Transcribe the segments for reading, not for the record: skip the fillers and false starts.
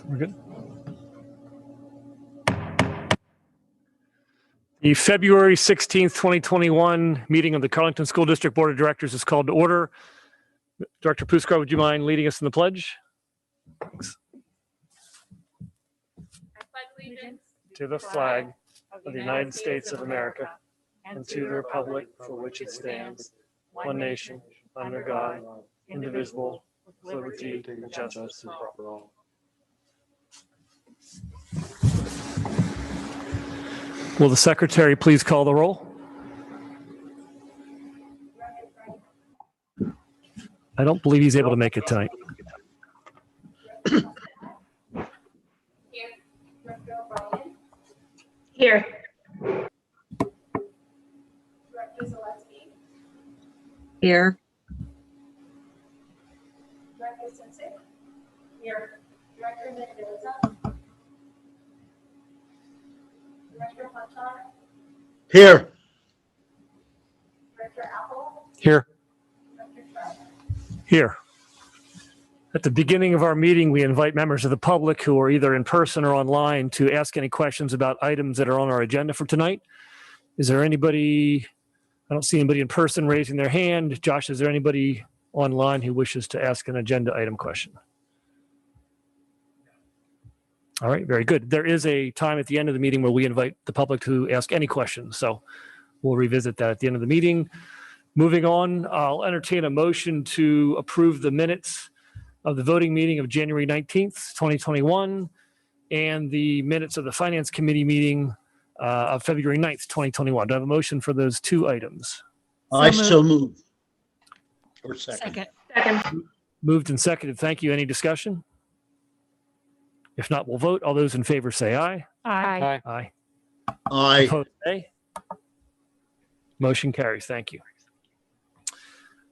We're good. The February 16th, 2021 meeting of the Carlington School District Board of Directors is called to order. Director Puskar, would you mind leading us in the pledge? Thanks. I pledge allegiance To the flag of the United States of America and to the republic for which it stands, one nation, under God, indivisible, with liberty and justice for all. Will the secretary please call the roll? I don't believe he's able to make it tonight. Here. Director Zaleski. Here. Director Simpson. Here. Director Mendoza. Director Hunter. Here. Director Apple. Here. Director Trout. Here. At the beginning of our meeting, we invite members of the public who are either in person or online to ask any questions about items that are on our agenda for tonight. Is there anybody, I don't see anybody in person raising their hand. Josh, is there anybody online who wishes to ask an agenda item question? All right, very good. There is a time at the end of the meeting where we invite the public to ask any questions. So we'll revisit that at the end of the meeting. Moving on, I'll entertain a motion to approve the minutes of the voting meeting of January 19th, 2021, and the minutes of the Finance Committee meeting of February 9th, 2021. Do I have a motion for those two items? I so move. Or second. Second. Moved and seconded. Thank you. Any discussion? If not, we'll vote. All those in favor say aye. Aye. Aye. Aye. Opposed, nay. Motion carries. Thank you.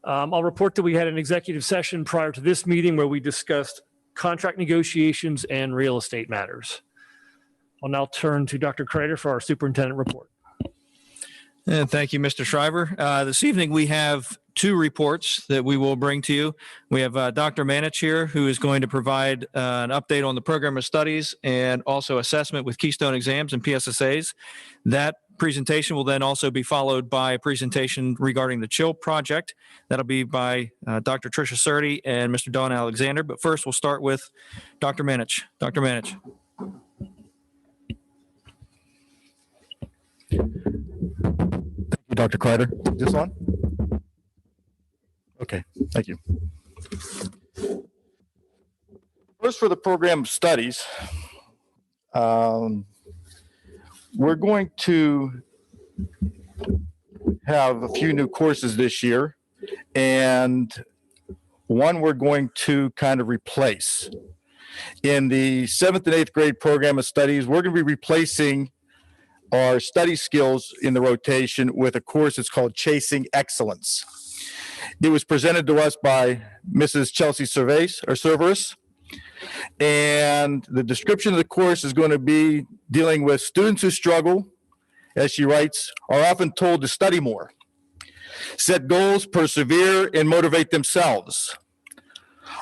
I'll report that we had an executive session prior to this meeting where we discussed contract negotiations and real estate matters. I'll now turn to Dr. Kreider for our superintendent report. And thank you, Mr. Schreiber. This evening, we have two reports that we will bring to you. We have Dr. Manich here, who is going to provide an update on the program of studies and also assessment with Keystone Exams and PSSAs. That presentation will then also be followed by a presentation regarding the CHILL project. That'll be by Dr. Tricia Cerdy and Mr. Don Alexander. But first, we'll start with Dr. Manich. Dr. Manich. Thank you, Dr. Kreider. This on? Okay, thank you. First, for the program of studies, we're going to have a few new courses this year, and one we're going to kind of replace. In the 7th and 8th grade program of studies, we're going to be replacing our study skills in the rotation with a course that's called Chasing Excellence. It was presented to us by Mrs. Chelsea Cerveris, and the description of the course is going to be dealing with students who struggle, as she writes, are often told to study more, set goals, persevere, and motivate themselves.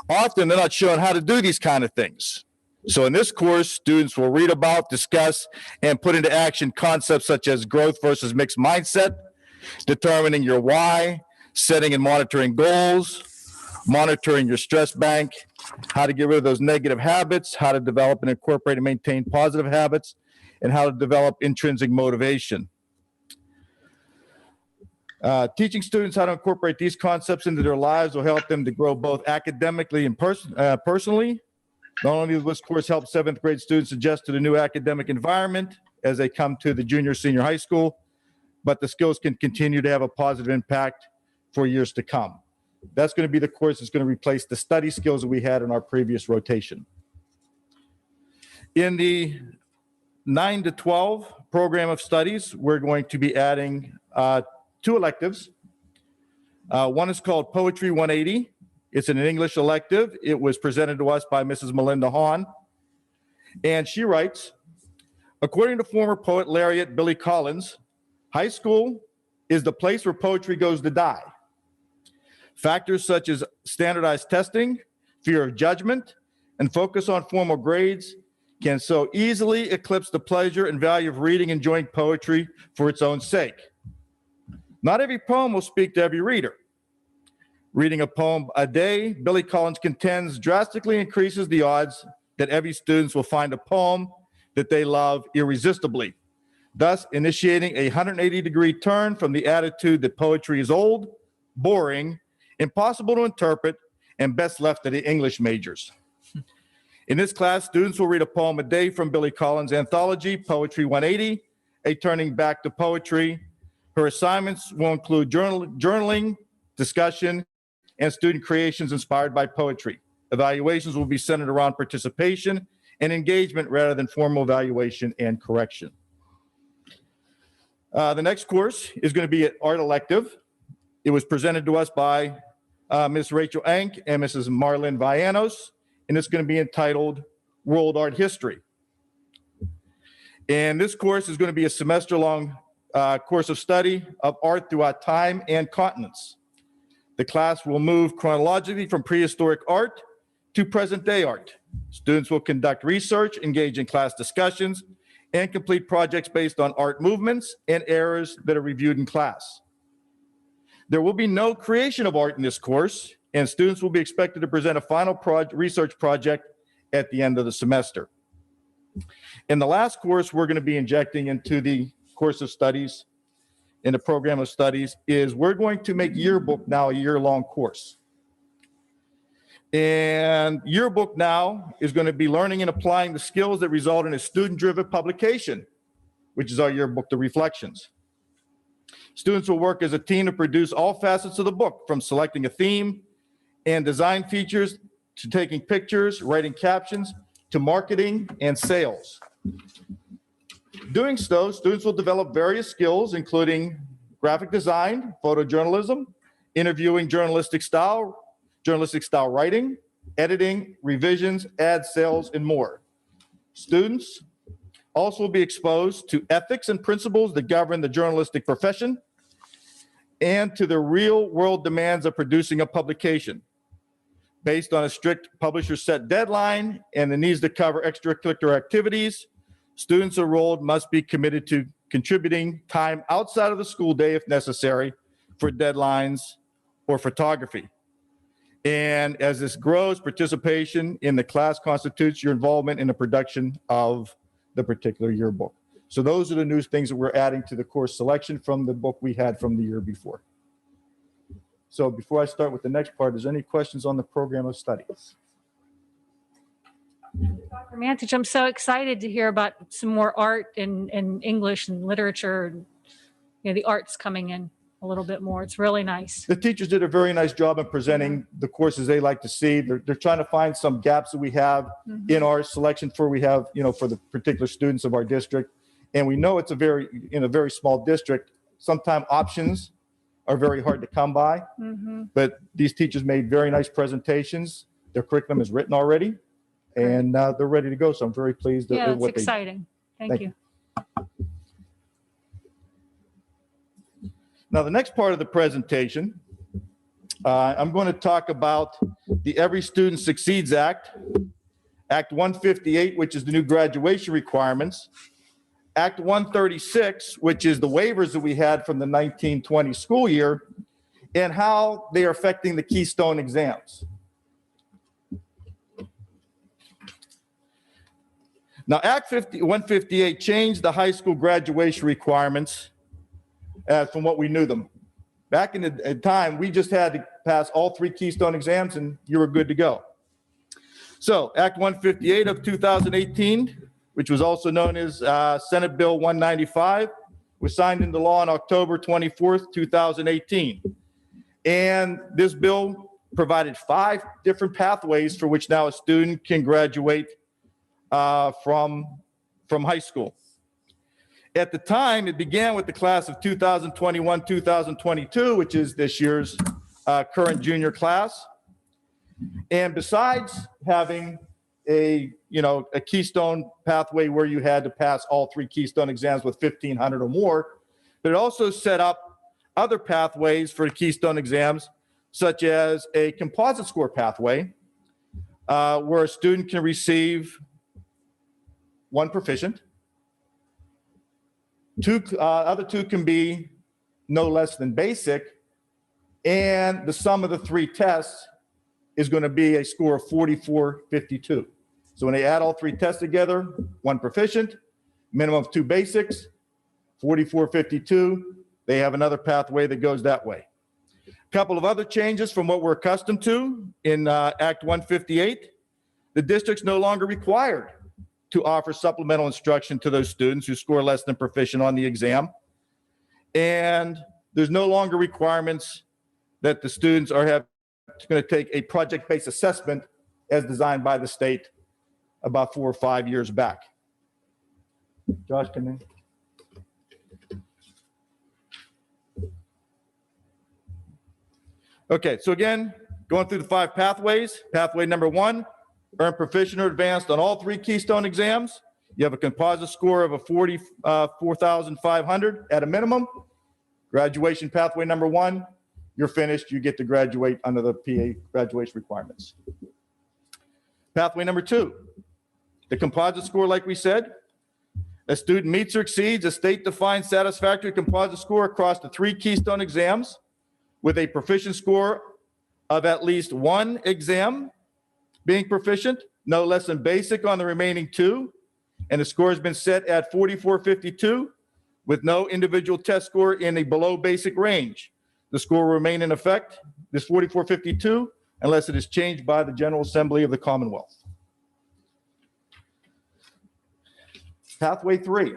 Often they're not shown how to do these kind of things. So in this course, students will read about, discuss, and put into action concepts such as growth versus mixed mindset, determining your why, setting and monitoring goals, monitoring your stress bank, how to get rid of those negative habits, how to develop and incorporate and maintain positive habits, and how to develop intrinsic motivation. Teaching students how to incorporate these concepts into their lives will help them to grow both academically and personally. Not only will this course help 7th grade students adjust to the new academic environment as they come to the junior, senior high school, but the skills can continue to have a positive impact for years to come. That's going to be the course that's going to replace the study skills that we had in our previous rotation. In the 9 to 12 program of studies, we're going to be adding 2 electives. One is called Poetry 180. It's an English elective. It was presented to us by Mrs. Melinda Hahn. And she writes, according to former poet laureate Billy Collins, high school is the place where poetry goes to die. Factors such as standardized testing, fear of judgment, and focus on formal grades can so easily eclipse the pleasure and value of reading and enjoying poetry for its own sake. Not every poem will speak to every reader. Reading a poem a day, Billy Collins contends, drastically increases the odds that every student will find a poem that they love irresistibly, thus initiating a 180-degree turn from the attitude that poetry is old, boring, impossible to interpret, and best left to the English majors. In this class, students will read a poem a day from Billy Collins' anthology, Poetry 180, A Turning Back to Poetry. Her assignments will include journaling, discussion, and student creations inspired by poetry. Evaluations will be centered around participation and engagement rather than formal evaluation and correction. The next course is going to be an art elective. It was presented to us by Ms. Rachel Ank and Mrs. Marlene Vianos, and it's going to be entitled World Art History. And this course is going to be a semester-long course of study of art throughout time and continents. The class will move chronologically from prehistoric art to present-day art. Students will conduct research, engage in class discussions, and complete projects based on art movements and errors that are reviewed in class. There will be no creation of art in this course, and students will be expected to present a final research project at the end of the semester. In the last course we're going to be injecting into the course of studies, in the program of studies, is we're going to make yearbook now a year-long course. And yearbook now is going to be learning and applying the skills that result in a student-driven publication, which is our yearbook, The Reflections. Students will work as a team to produce all facets of the book, from selecting a theme and design features to taking pictures, writing captions, to marketing and sales. Doing so, students will develop various skills, including graphic design, photojournalism, interviewing journalistic style writing, editing, revisions, ad sales, and more. Students also will be exposed to ethics and principles that govern the journalistic profession and to the real-world demands of producing a publication. Based on a strict publisher set deadline and the needs to cover extracurricular activities, students enrolled must be committed to contributing time outside of the school day if necessary for deadlines or photography. And as this grows, participation in the class constitutes your involvement in the production of the particular yearbook. So those are the new things that we're adding to the course selection from the book we had from the year before. So before I start with the next part, is there any questions on the program of studies? Dr. Mantich, I'm so excited to hear about some more art and English and literature. And, you know, the arts coming in a little bit more. It's really nice. The teachers did a very nice job in presenting the courses they like to see. They're trying to find some gaps that we have in our selection for the particular students of our district. And we know it's in a very small district. Sometimes options are very hard to come by, but these teachers made very nice presentations. Their curriculum is written already, and they're ready to go. So I'm very pleased Yeah, with it's what they did. exciting. Thank you. Now, the next part of the presentation, I'm going to talk about the Every Student Succeeds Act, Act 158, which is the new graduation requirements, Act 136, which is the waivers that we had from the 1920 school year, and how they are affecting the Keystone Exams. Now, Act 158 changed the high school graduation requirements from what we knew them. Back in the time, we just had to pass all 3 Keystone Exams and you were good to go. So Act 158 of 2018, which was also known as Senate Bill 195, was signed into law on October 24th, 2018. And this bill provided 5 different pathways for which now a student can graduate from high school. At the time, it began with the class of 2021-2022, which is this year's current junior class. And besides having a Keystone pathway where you had to pass all 3 Keystone Exams with 1,500 or more, but it also set up other pathways for the Keystone Exams, such as a Composite Score pathway, where a student can receive 1 proficient. Other 2 can be no less than basic, and the sum of the 3 tests is going to be a score of 4452. So when they add all 3 tests together, 1 proficient, minimum of 2 basics, 4452, they have another pathway that goes that way. A couple of other changes from what we're accustomed to in Act 158. The district's no longer required to offer supplemental instruction to those students who score less than proficient on the exam. And there's no longer requirements that the students are going to take a project-based assessment as designed by the state about 4 or 5 years back. Josh, come in. Okay, so again, going through the 5 pathways. Pathway number 1, earn proficient or advanced on all 3 Keystone exams. You have a composite score of a 44,500 at a minimum. Graduation pathway number 1, you're finished. You get to graduate under the PA graduation requirements. Pathway number 2, the composite score, like we said. A student meets or exceeds a state-defined satisfactory composite score across the 3 Keystone exams with a proficient score of at least 1 exam being proficient, no less than basic on the remaining 2, and the score has been set at 4452 with no individual test score in a below basic range. The score will remain in effect, this 4452, unless it is changed by the General Assembly of the Commonwealth. Pathway 3.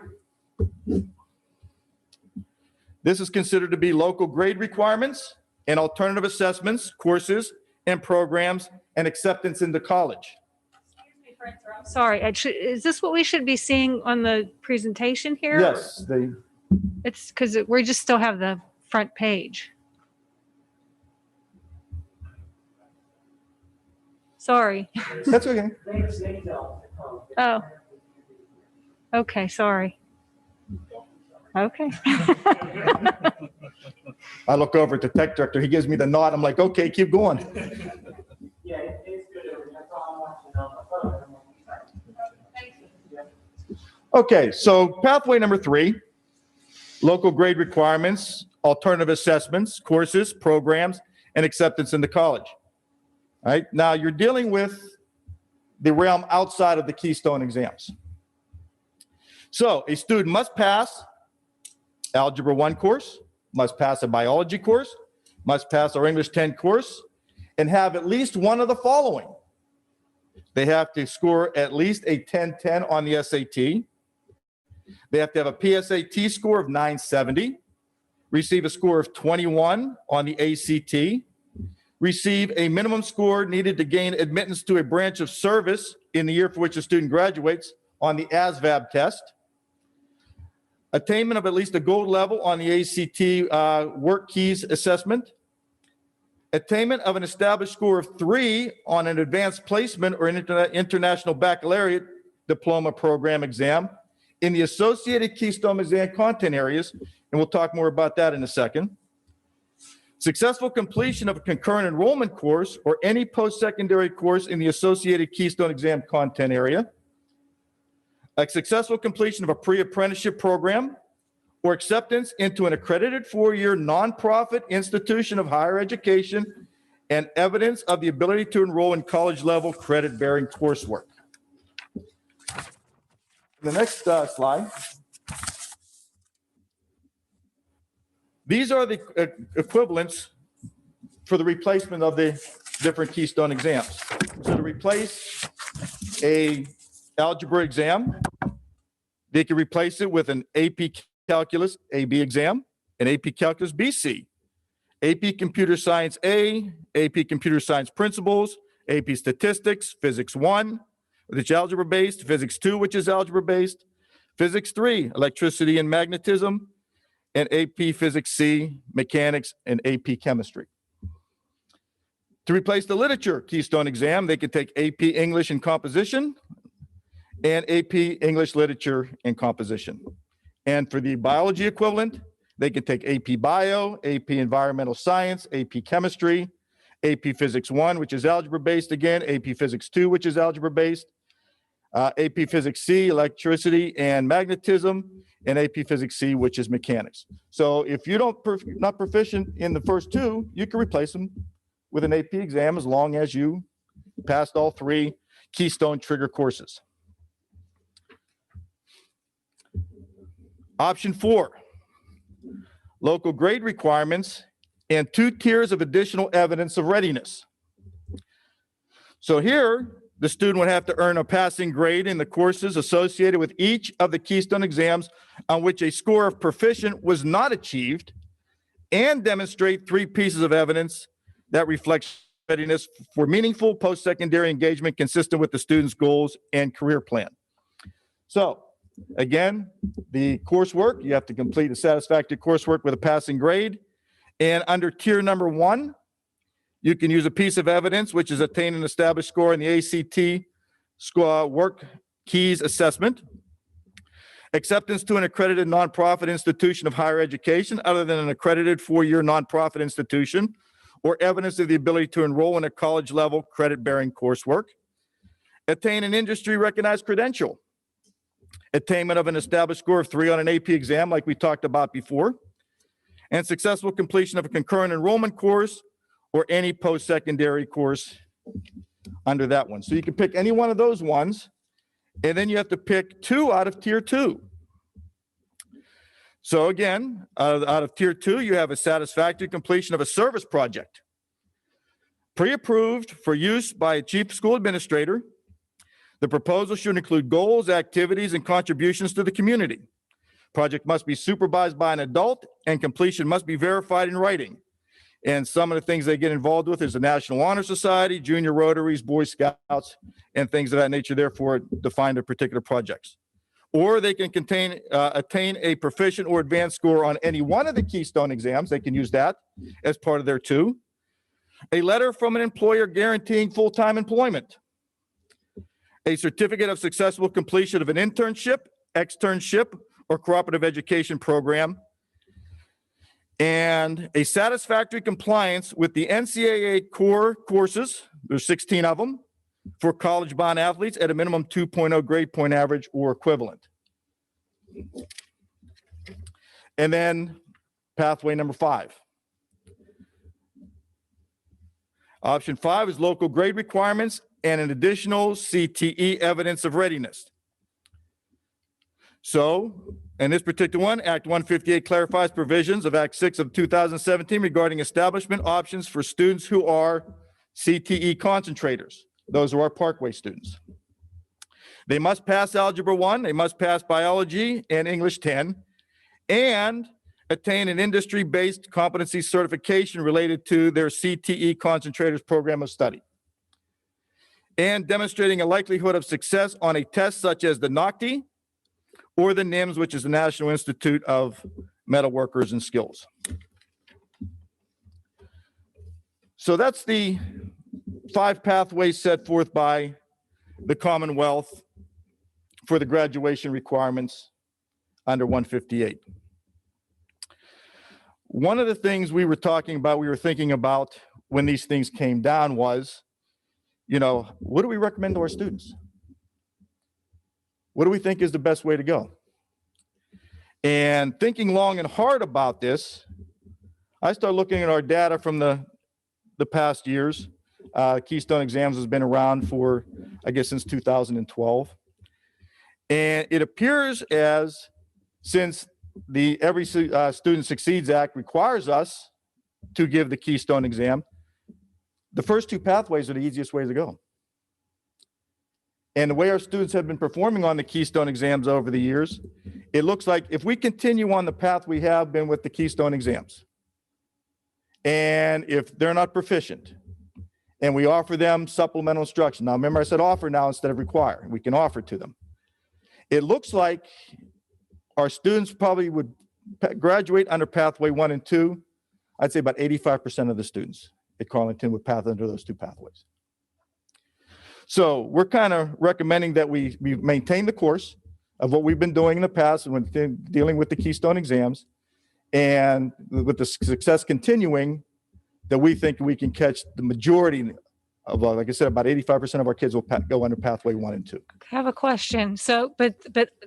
This is considered to be local grade requirements and alternative assessments, courses, and programs, and acceptance into college. Sorry, is this what we should be seeing on the presentation here? Yes, It's because we just still have the front page. Sorry. that's okay. Oh. Okay, sorry. Okay. I look over at the tech director. He gives me the nod. I'm like, okay, keep going. Yeah, it's good. That's all I want to know. Thank you. Okay, so pathway number 3, local grade requirements, alternative assessments, courses, programs, and acceptance into college. All right, now you're dealing with the realm outside of the Keystone exams. So a student must pass Algebra 1 course, must pass a biology course, must pass our English 10 course, and have at least one of the following. They have to score at least a 10-10 on the SAT. They have to have a PSAT score of 970, receive a score of 21 on the ACT, receive a minimum score needed to gain admittance to a branch of service in the year for which a student graduates on the ASVAB test, attainment of at least a gold level on the ACT work keys assessment, attainment of an established score of 3 on an advanced placement or an international baccalaureate diploma program exam in the associated Keystone Exam content areas, and we'll talk more about that in a second. Successful completion of a concurrent enrollment course or any post-secondary course in the associated Keystone Exam content area. A successful completion of a pre-apprenticeship program or acceptance into an accredited 4-year nonprofit institution of higher education and evidence of the ability to enroll in college-level credit-bearing coursework. The next slide. These are the equivalents for the replacement of the different Keystone exams. So to replace a algebra exam, they can replace it with an AP Calculus AB exam, an AP Calculus BC, AP Computer Science A, AP Computer Science Principles, AP Statistics, Physics 1, which is algebra-based, Physics 2, which is algebra-based, Physics 3, Electricity and Magnetism, and AP Physics C, Mechanics, and AP Chemistry. To replace the literature Keystone exam, they could take AP English and Composition and AP English Literature and Composition. And for the biology equivalent, they could take AP Bio, AP Environmental Science, AP Chemistry, AP Physics 1, which is algebra-based again, AP Physics 2, which is algebra-based, AP Physics C, electricity and magnetism, and AP Physics C, which is mechanics. So if you not proficient in the first two, you can replace them with an AP exam as long as you passed all three Keystone trigger courses. Option 4, local grade requirements and 2 tiers of additional evidence of readiness. So here, the student would have to earn a passing grade in the courses associated with each of the Keystone exams on which a score of proficient was not achieved, and demonstrate 3 pieces of evidence that reflects readiness for meaningful post-secondary engagement consistent with the student's goals and career plan. So again, the coursework, you have to complete a satisfactory coursework with a passing grade. And under tier number 1, you can use a piece of evidence, which is attain an established score in the ACT score work keys assessment. Acceptance to an accredited nonprofit institution of higher education other than an accredited 4-year nonprofit institution, or evidence of the ability to enroll in a college level credit-bearing coursework. Attain an industry recognized credential. Attainment of an established score of 3 on an AP exam like we talked about before. And successful completion of a concurrent enrollment course or any post-secondary course under that one. So you can pick any one of those ones, and then you have to pick 2 out of tier 2. So again, out of tier 2, you have a satisfactory completion of a service project, pre-approved for use by a chief school administrator. The proposal should include goals, activities, and contributions to the community. Project must be supervised by an adult, and completion must be verified in writing. And some of the things they get involved with is the National Honor Society, Junior Rotaries, Boy Scouts, and things of that nature, therefore define their particular projects. Or they can attain a proficient or advanced score on any one of the Keystone exams. They can use that as part of their 2. A letter from an employer guaranteeing full-time employment. A certificate of successful completion of an internship, externship, or cooperative education program. And a satisfactory compliance with the NCAA core courses, there's 16 of them, for college-bound athletes at a minimum 2.0 grade point average or equivalent. And then pathway number 5. Option 5 is local grade requirements and an additional CTE evidence of readiness. So, in this particular one, Act 158 clarifies provisions of Act 6 of 2017 regarding establishment options for students who are CTE concentrators. Those are our Parkway students. They must pass Algebra 1, they must pass Biology and English 10, and attain an industry-based competency certification related to their CTE concentrators program of study. And demonstrating a likelihood of success on a test such as the NOCTI, or the NIMS, which is the National Institute of Metal Workers and Skills. So that's the 5 pathways set forth by the Commonwealth for the graduation requirements under 158. One of the things we were thinking about when these things came down was, what do we recommend to our students? What do we think is the best way to go? And thinking long and hard about this, I started looking at our data from the past years. Keystone Exams has been around for, I guess, since 2012. And it appears as, since the Every Student Succeeds Act requires us to give the Keystone Exam, the first 2 pathways are the easiest ways to go. And the way our students have been performing on the Keystone Exams over the years, it looks like if we continue on the path we have been with the Keystone Exams, and if they're not proficient, and we offer them supplemental instruction. Now, remember I said offer now instead of require. We can offer to them. It looks like our students probably would graduate under pathway 1 and 2. I'd say about 85% of the students at Carleton would pass under those 2 pathways. So we're kind of recommending that we maintain the course of what we've been doing in the past when dealing with the Keystone Exams, and with the success continuing, that we think we can catch the majority of, like I said, about 85% of our kids will go under pathway 1 and 2. I have a question. So, but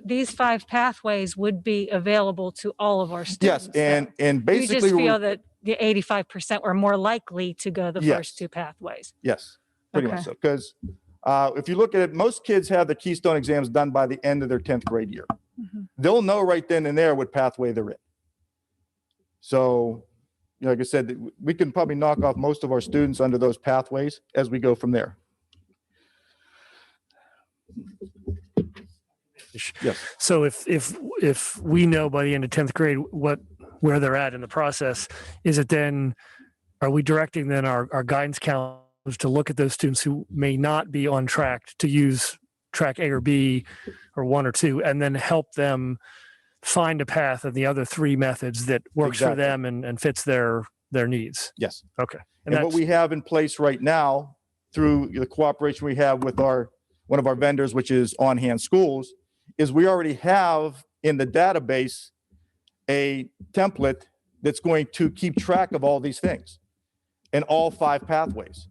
these 5 pathways would be available to all of our Yes, students. and you basically, just feel that the 85% were more likely to go the Yes. first 2 pathways. yes, pretty Okay. much so. Because if you look at it, most kids have the Keystone exams done by the end of their 10th grade year. Mhm. They'll know right then and there what pathway they're in. So, like I said, we can probably knock off most of our students under those pathways as we go from there. Yes. So if we know by the end of 10th grade where they're at in the process, is it then, are we directing then our guidance counselors to look at those students who may not be on track to use track A or B or 1 or 2, and then help them find a path of the other 3 methods that works for Exactly. them and fits their needs? Yes. Okay. And what we have in place right now through the cooperation we have with one of our vendors, which is On Hand Schools, is we already have in the database a template that's going to keep track of all these things and all 5 pathways.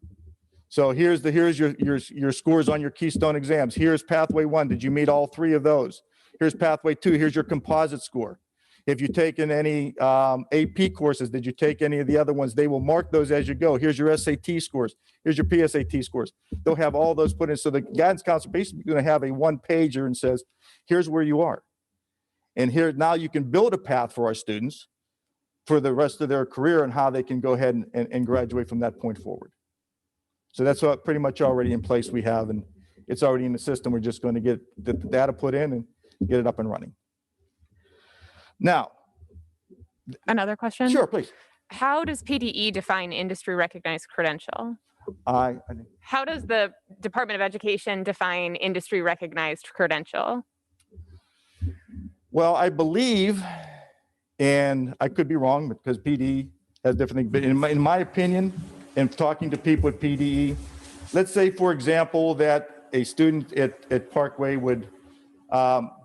So here's your scores on your Keystone exams. Here's pathway 1. Did you meet all 3 of those? Here's pathway 2. Here's your composite score. If you've taken any AP courses, did you take any of the other ones? They will mark those as you go. Here's your SAT scores. Here's your PSAT scores. They'll have all those put in. So the guidance counselor basically going to have a 1-pager and says, here's where you are. And here, now you can build a path for our students for the rest of their career and how they can go ahead and graduate from that point forward. So that's what pretty much already in place we have, and it's already in the system. We're just going to get the data put in and get it up and running. Now, Another question? sure, please. How does PDE define industry recognized credential? I How does the Department of Education define industry recognized credential? Well, I believe, and I could be wrong because PDE has different things, but in my opinion, and talking to people at PDE, let's say, for example, that a student at Parkway would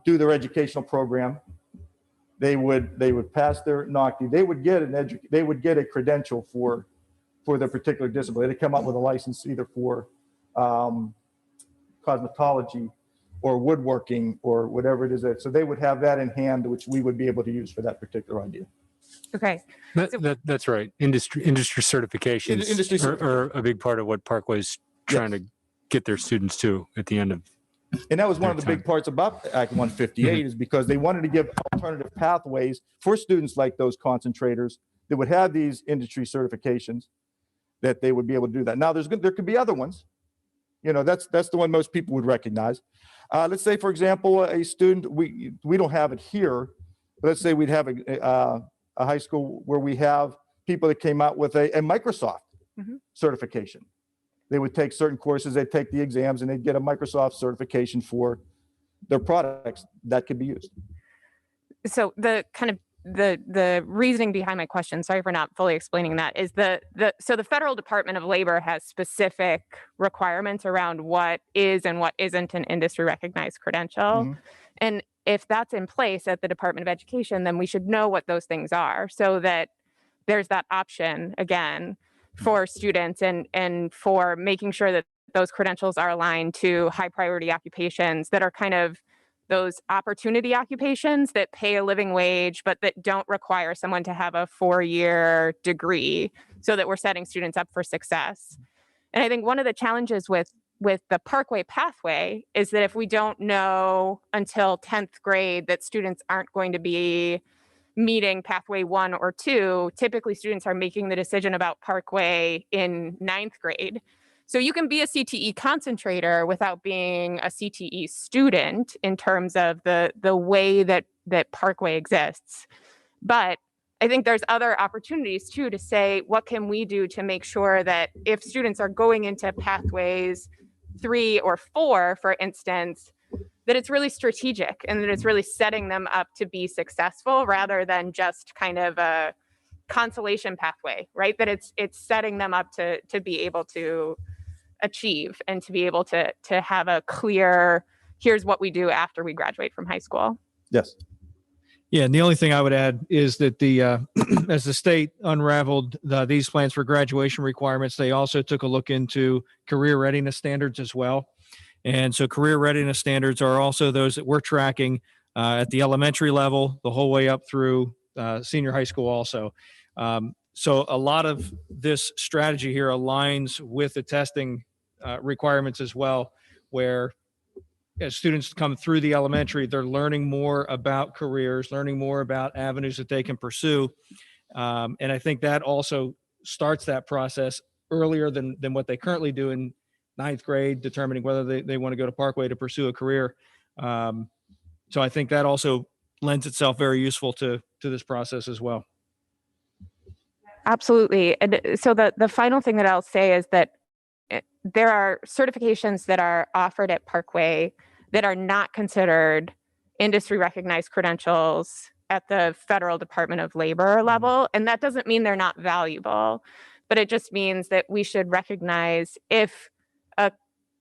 do their educational program. They would pass their NOCTI. They would get a credential for their particular discipline. They come up with a license either for cosmetology or woodworking or whatever it is. So they would have that in hand, which we would be able to use for that particular idea. Okay. That's right. Industry certifications Industry are a big part of what Parkway's trying to get their students to at the end of. And that was one of the big parts about Act 158 is because they wanted to give alternative pathways for students like those concentrators that would have these industry certifications, that they would be able to do that. Now, there could be other ones. You know, that's the one most people would recognize. Let's say, for example, a student, we don't have it here, but let's say we'd have a high school where we have people that came out with a Microsoft certification. They would take certain courses, they'd take the exams, and they'd get a Microsoft certification for their products that could be used. So the reasoning behind my question, sorry for not fully explaining that, is so the Federal Department of Labor has specific requirements around what is and what isn't an industry recognized credential. And if that's in place at the Department of Education, then we should know what those things are so that there's that option again for students and for making sure that those credentials are aligned to high priority occupations that are kind of those opportunity occupations that pay a living wage, but that don't require someone to have a 4-year degree, so that we're setting students up for success. And I think one of the challenges with the Parkway pathway is that if we don't know until 10th grade that students aren't going to be meeting pathway 1 or 2, typically students are making the decision about Parkway in 9th grade. So you can be a CTE concentrator without being a CTE student in terms of the way that Parkway exists. But I think there's other opportunities too to say, what can we do to make sure that if students are going into pathways 3 or 4, for instance, that it's really strategic and that it's really setting them up to be successful rather than just kind of a consolation pathway, right? That it's setting them up to be able to achieve and to be able to have a clear, here's what we do after we graduate from high school. Yes. Yeah, and the only thing I would add is that the as the state unraveled these plans for graduation requirements, they also took a look into career readiness standards as well. And so career readiness standards are also those that we're tracking at the elementary level, the whole way up through senior high school also. So a lot of this strategy here aligns with the testing requirements as well, where as students come through the elementary, they're learning more about careers, learning more about avenues that they can pursue. And I think that also starts that process earlier than what they currently do in ninth grade, determining whether they want to go to Parkway to pursue a career. So I think that also lends itself very useful to this process as well. Absolutely. And so the final thing that I'll say is that there are certifications that are offered at Parkway that are not considered industry recognized credentials at the federal Department of Labor level. And that doesn't mean they're not valuable, but it just means that we should recognize if a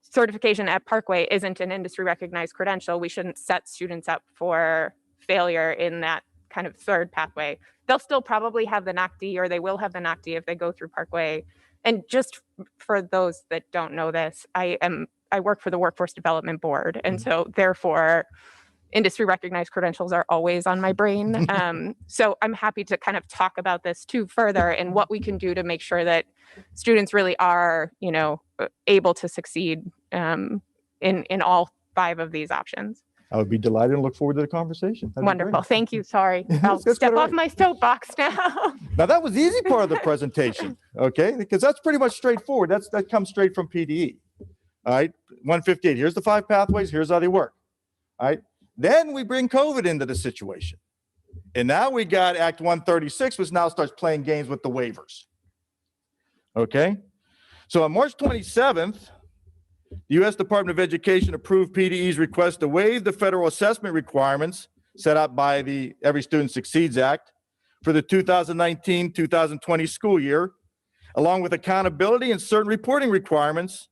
certification at Parkway isn't an industry recognized credential, we shouldn't set students up for failure in that kind of third pathway. They'll still probably have the NACD, or they will have the NACD if they go through Parkway. And just for those that don't know this, I work for the Workforce Development Board. And so therefore, industry recognized credentials are always on my brain. So I'm happy to kind of talk about this too further and what we can do to make sure that students really are, able to succeed in all 5 of these options. I would be delighted and look forward to the conversation. That'd be Wonderful. great. Thank you. Sorry. I'll That's step all off right. my soapbox now. Now that was the easy part of the presentation, okay? Because that's pretty much straightforward. That comes straight from PDE. All right, 158. Here's the 5 pathways. Here's how they work. All right. Then we bring COVID into the situation, and now we got Act 136, which now starts playing games with the waivers. Okay. So on March 27th, the U.S. Department of Education approved PDE's request to waive the federal assessment requirements set out by the Every Student Succeeds Act for the 2019-2020 school year, along with accountability and certain reporting requirements.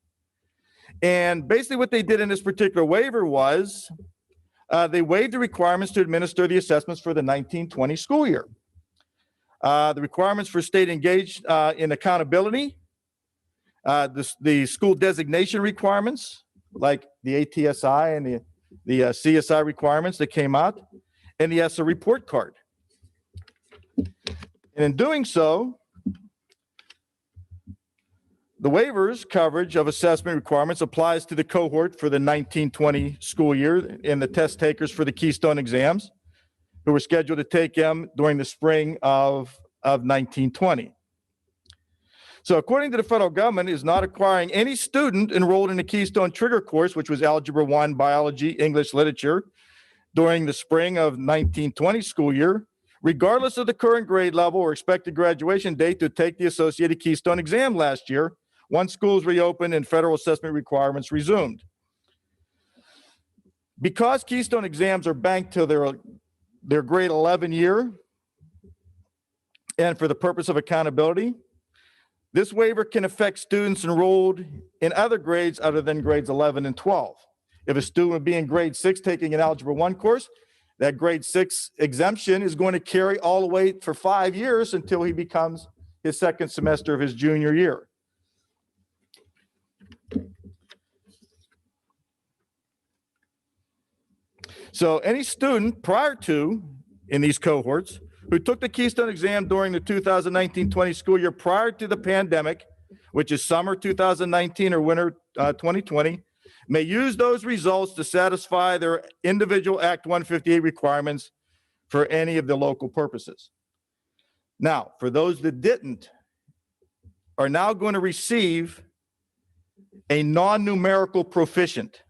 And basically what they did in this particular waiver was they waived the requirements to administer the assessments for the 1920 school year. The requirements for state engaged in accountability, the school designation requirements, like the ATSI and the CSI requirements that came out, and the ESSA report card. And in doing so, the waivers coverage of assessment requirements applies to the cohort for the 1920 school year and the test takers for the Keystone exams who were scheduled to take them during the spring of 1920. So according to the federal government, it is not requiring any student enrolled in the Keystone Trigger course, which was Algebra 1, Biology, English, Literature, during the spring of 1920 school year, regardless of the current grade level or expected graduation date, to take the associated Keystone exam last year, once schools reopened and federal assessment requirements resumed. Because Keystone exams are banked to their grade 11 year, and for the purpose of accountability, this waiver can affect students enrolled in other grades other than grades 11 and 12. If a student would be in grade 6 taking an Algebra 1 course, that grade 6 exemption is going to carry all the way for 5 years until he becomes his second semester of his junior year. So any student prior to, in these cohorts, who took the Keystone exam during the 2019-20 school year prior to the pandemic, which is summer 2019 or winter 2020, may use those results to satisfy their individual Act 158 requirements for any of the local purposes. Now, for those that didn't, are now going to receive a non-numerical proficient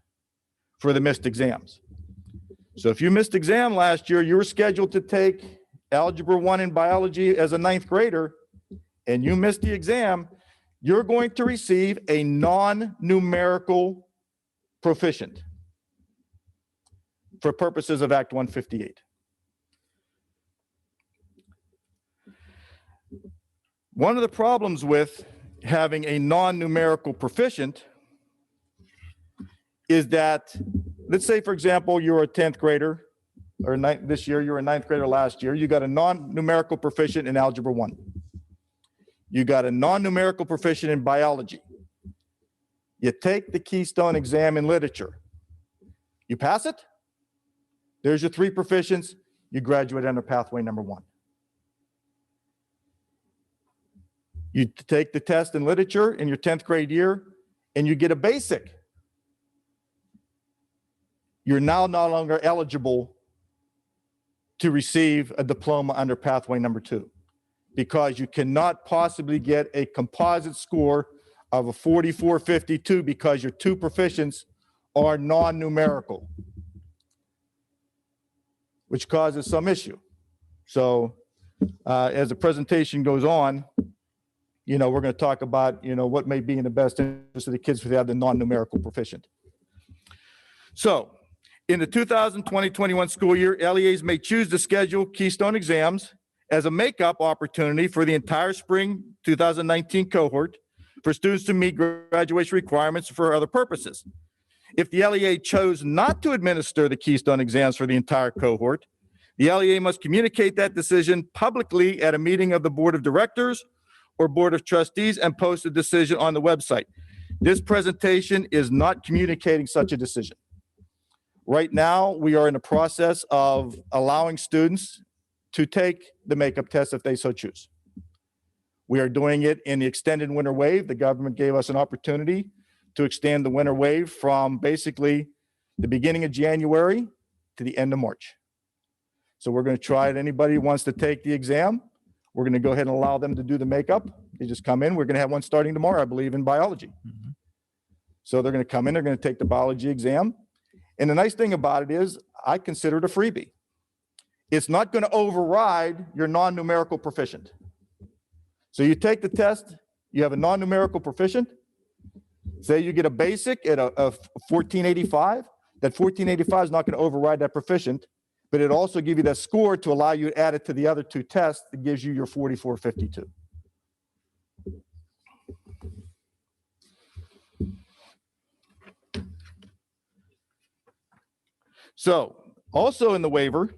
for the missed exams. So if you missed exam last year, you were scheduled to take Algebra 1 in biology as a 9th grader, and you missed the exam, you're going to receive a non-numerical proficient for purposes of Act 158. One of the problems with having a non-numerical proficient is that, let's say, for example, you're a 10th grader or this year, you were a ninth grader last year, you got a non-numerical proficient in Algebra 1. You got a non-numerical proficient in biology. You take the Keystone exam in literature. You pass it, there's your 3 proficients, you graduate under pathway number 1. You take the test in literature in your 10th grade year, and you get a basic. You're now no longer eligible to receive a diploma under pathway number 2, because you cannot possibly get a composite score of a 4452 because your 2 proficients are non-numerical, which causes some issue. So as the presentation goes on, we're going to talk about, what may be in the best interest of the kids if they have the non-numerical proficient. So in the 2020-21 school year, LEAs may choose to schedule Keystone exams as a makeup opportunity for the entire spring 2019 cohort for students to meet graduation requirements for other purposes. If the LEA chose not to administer the Keystone exams for the entire cohort, the LEA must communicate that decision publicly at a meeting of the Board of Directors or Board of Trustees and post a decision on the website. This presentation is not communicating such a decision. Right now, we are in the process of allowing students to take the makeup test if they so choose. We are doing it in the extended winter wave. The government gave us an opportunity to extend the winter wave from basically the beginning of January to the end of March. So we're going to try it. Anybody who wants to take the exam, we're going to go ahead and allow them to do the makeup. They just come in. We're going to have one starting tomorrow, I believe, in biology. So they're going to come in, they're going to take the biology exam. And the nice thing about it is I consider it a freebie. It's not going to override your non-numerical proficient. So you take the test, you have a non-numerical proficient. Say you get a basic at a 1485. That 1485 is not going to override that proficient, but it also give you that score to allow you to add it to the other 2 tests that gives you your 4452. So also in the waiver,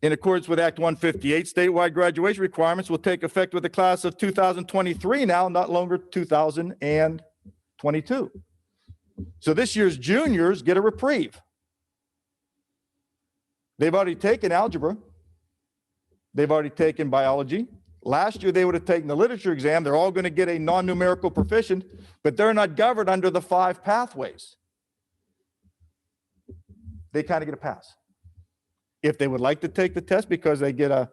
in accordance with Act 158, statewide graduation requirements will take effect with the class of 2023 now, not longer 2022. So this year's juniors get a reprieve. They've already taken algebra. They've already taken biology. Last year, they would have taken the literature exam. They're all going to get a non-numerical proficient, but they're not governed under the 5 pathways. They kind of get a pass. If they would like to take the test because they get a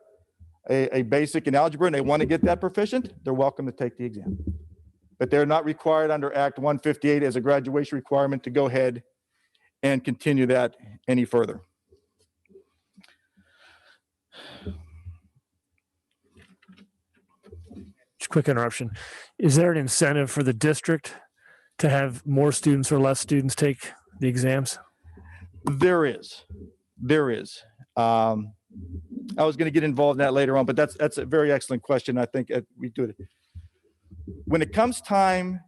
basic in algebra and they want to get that proficient, they're welcome to take the exam. But they're not required under Act 158 as a graduation requirement to go ahead and continue that any further. Just quick interruption. Is there an incentive for the district to have more students or less students take the exams? There is. I was going to get involved in that later on, but that's a very excellent question. I think we do it. When it comes time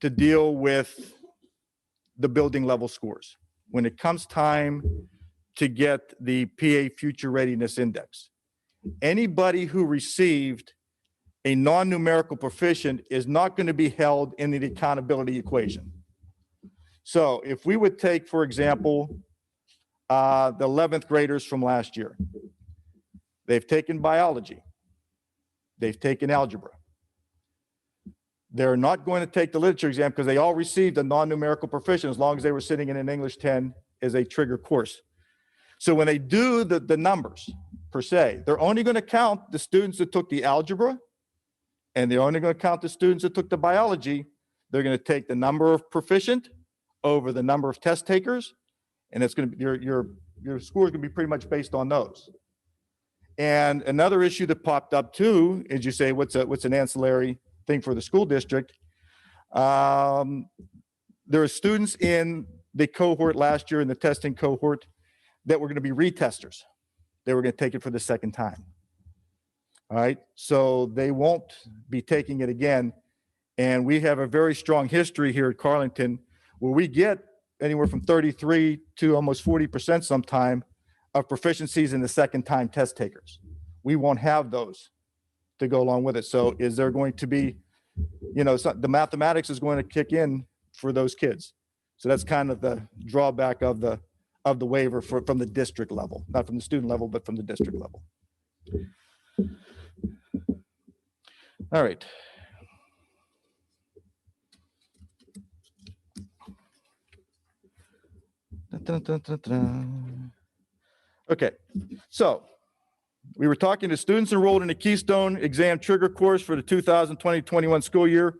to deal with the building level scores, when it comes time to get the PA Future Readiness Index, anybody who received a non-numerical proficient is not going to be held in the accountability equation. So if we would take, for example, the 11th graders from last year, they've taken biology, they've taken algebra. They're not going to take the literature exam because they all received a non-numerical proficient as long as they were sitting in an English 10 as a trigger course. So when they do the numbers per se, they're only going to count the students that took the algebra, and they're only going to count the students that took the biology. They're going to take the number of proficient over the number of test takers, and it's going to be your score is going to be pretty much based on those. And another issue that popped up too is you say what's an ancillary thing for the school district. There are students in the cohort last year in the testing cohort that were going to be retesters. They were going to take it for the second time. All right, so they won't be taking it again. And we have a very strong history here at Carleton where we get anywhere from 33 to almost 40% sometime of proficiencies in the second time test takers. We won't have those to go along with it. So is there going to be, the mathematics is going to kick in for those kids. So that's kind of the drawback of the waiver from the district level, not from the student level, but from the district level. All right. Dun, dun, dun, dun. Okay, so we were talking to students enrolled in the Keystone Exam Trigger course for the 2020-21 school year.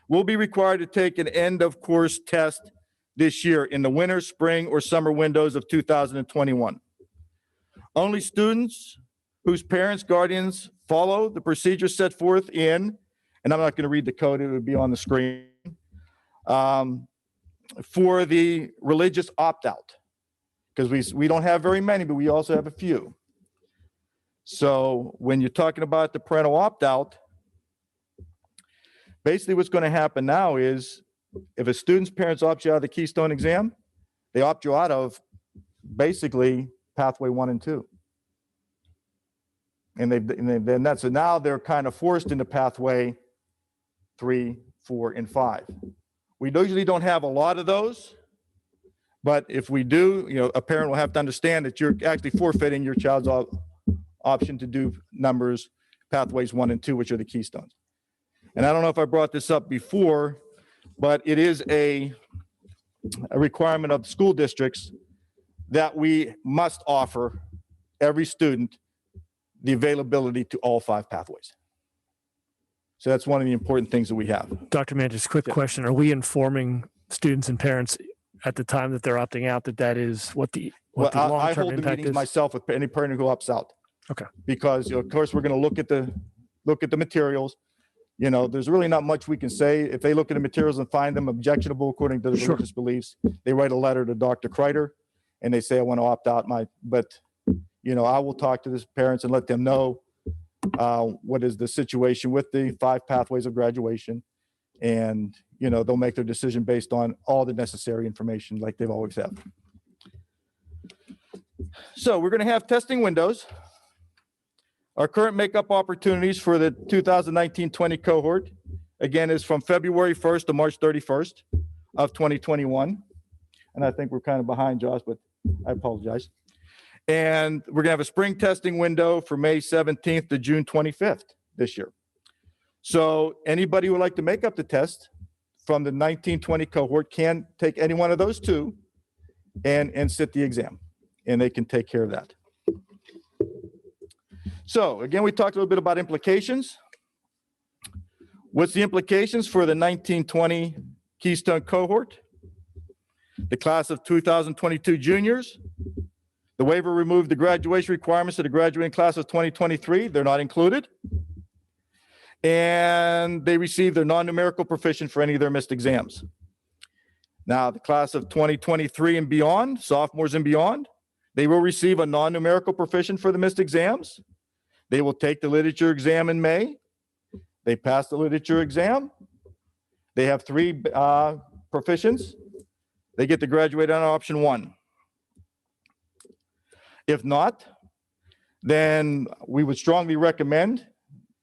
Will be required to take an end of course test this year in the winter, spring, or summer windows of 2021. Only students whose parents, guardians follow the procedure set forth in, and I'm not going to read the code, it would be on the screen, for the religious opt-out, because we don't have very many, but we also have a few. So when you're talking about the parental opt-out, basically what's going to happen now is if a student's parents opt you out of the Keystone exam, they opt you out of basically pathway 1 and 2. And they've done that. So now they're kind of forced into pathway 3, 4, and 5. We usually don't have a lot of those, but if we do, a parent will have to understand that you're actually forfeiting your child's option to do numbers, pathways 1 and 2, which are the Keystones. And I don't know if I brought this up before, but it is a requirement of school districts that we must offer every student the availability to all 5 pathways. So that's one of the important things that we have. Dr. Mann, just a quick question. Are we informing students and parents at the time that they're opting out that is what the I long-term hold the impact meetings is? myself with any parent who opts out. Okay. Because of course we're going to look at the materials. There's really not much we can say. If they look at the materials and find them objectionable according to the Sure. religious beliefs, they write a letter to Dr. Kreider and they say, I want to opt out but I will talk to the parents and let them know what is the situation with the 5 pathways of graduation. And, they'll make their decision based on all the necessary information like they've always have. So we're going to have testing windows. Our current makeup opportunities for the 2019-20 cohort, again, is from February 1st to March 31st of 2021. And I think we're kind of behind, Josh, but I apologize. And we're gonna have a spring testing window for May 17th to June 25th this year. So anybody who would like to make up the test from the 19-20 cohort can take any one of those 2 and sit the exam, and they can take care of that. So again, we talked a little bit about implications. What's the implications for the 19-20 Keystone cohort? The class of 2022 juniors. The waiver removed the graduation requirements of the graduating class of 2023. They're not included. And they received their non-numerical proficient for any of their missed exams. Now, the class of 2023 and beyond, sophomores and beyond, they will receive a non-numerical proficient for the missed exams. They will take the literature exam in May. They pass the literature exam. They have 3 proficients. They get to graduate on option 1. If not, then we would strongly recommend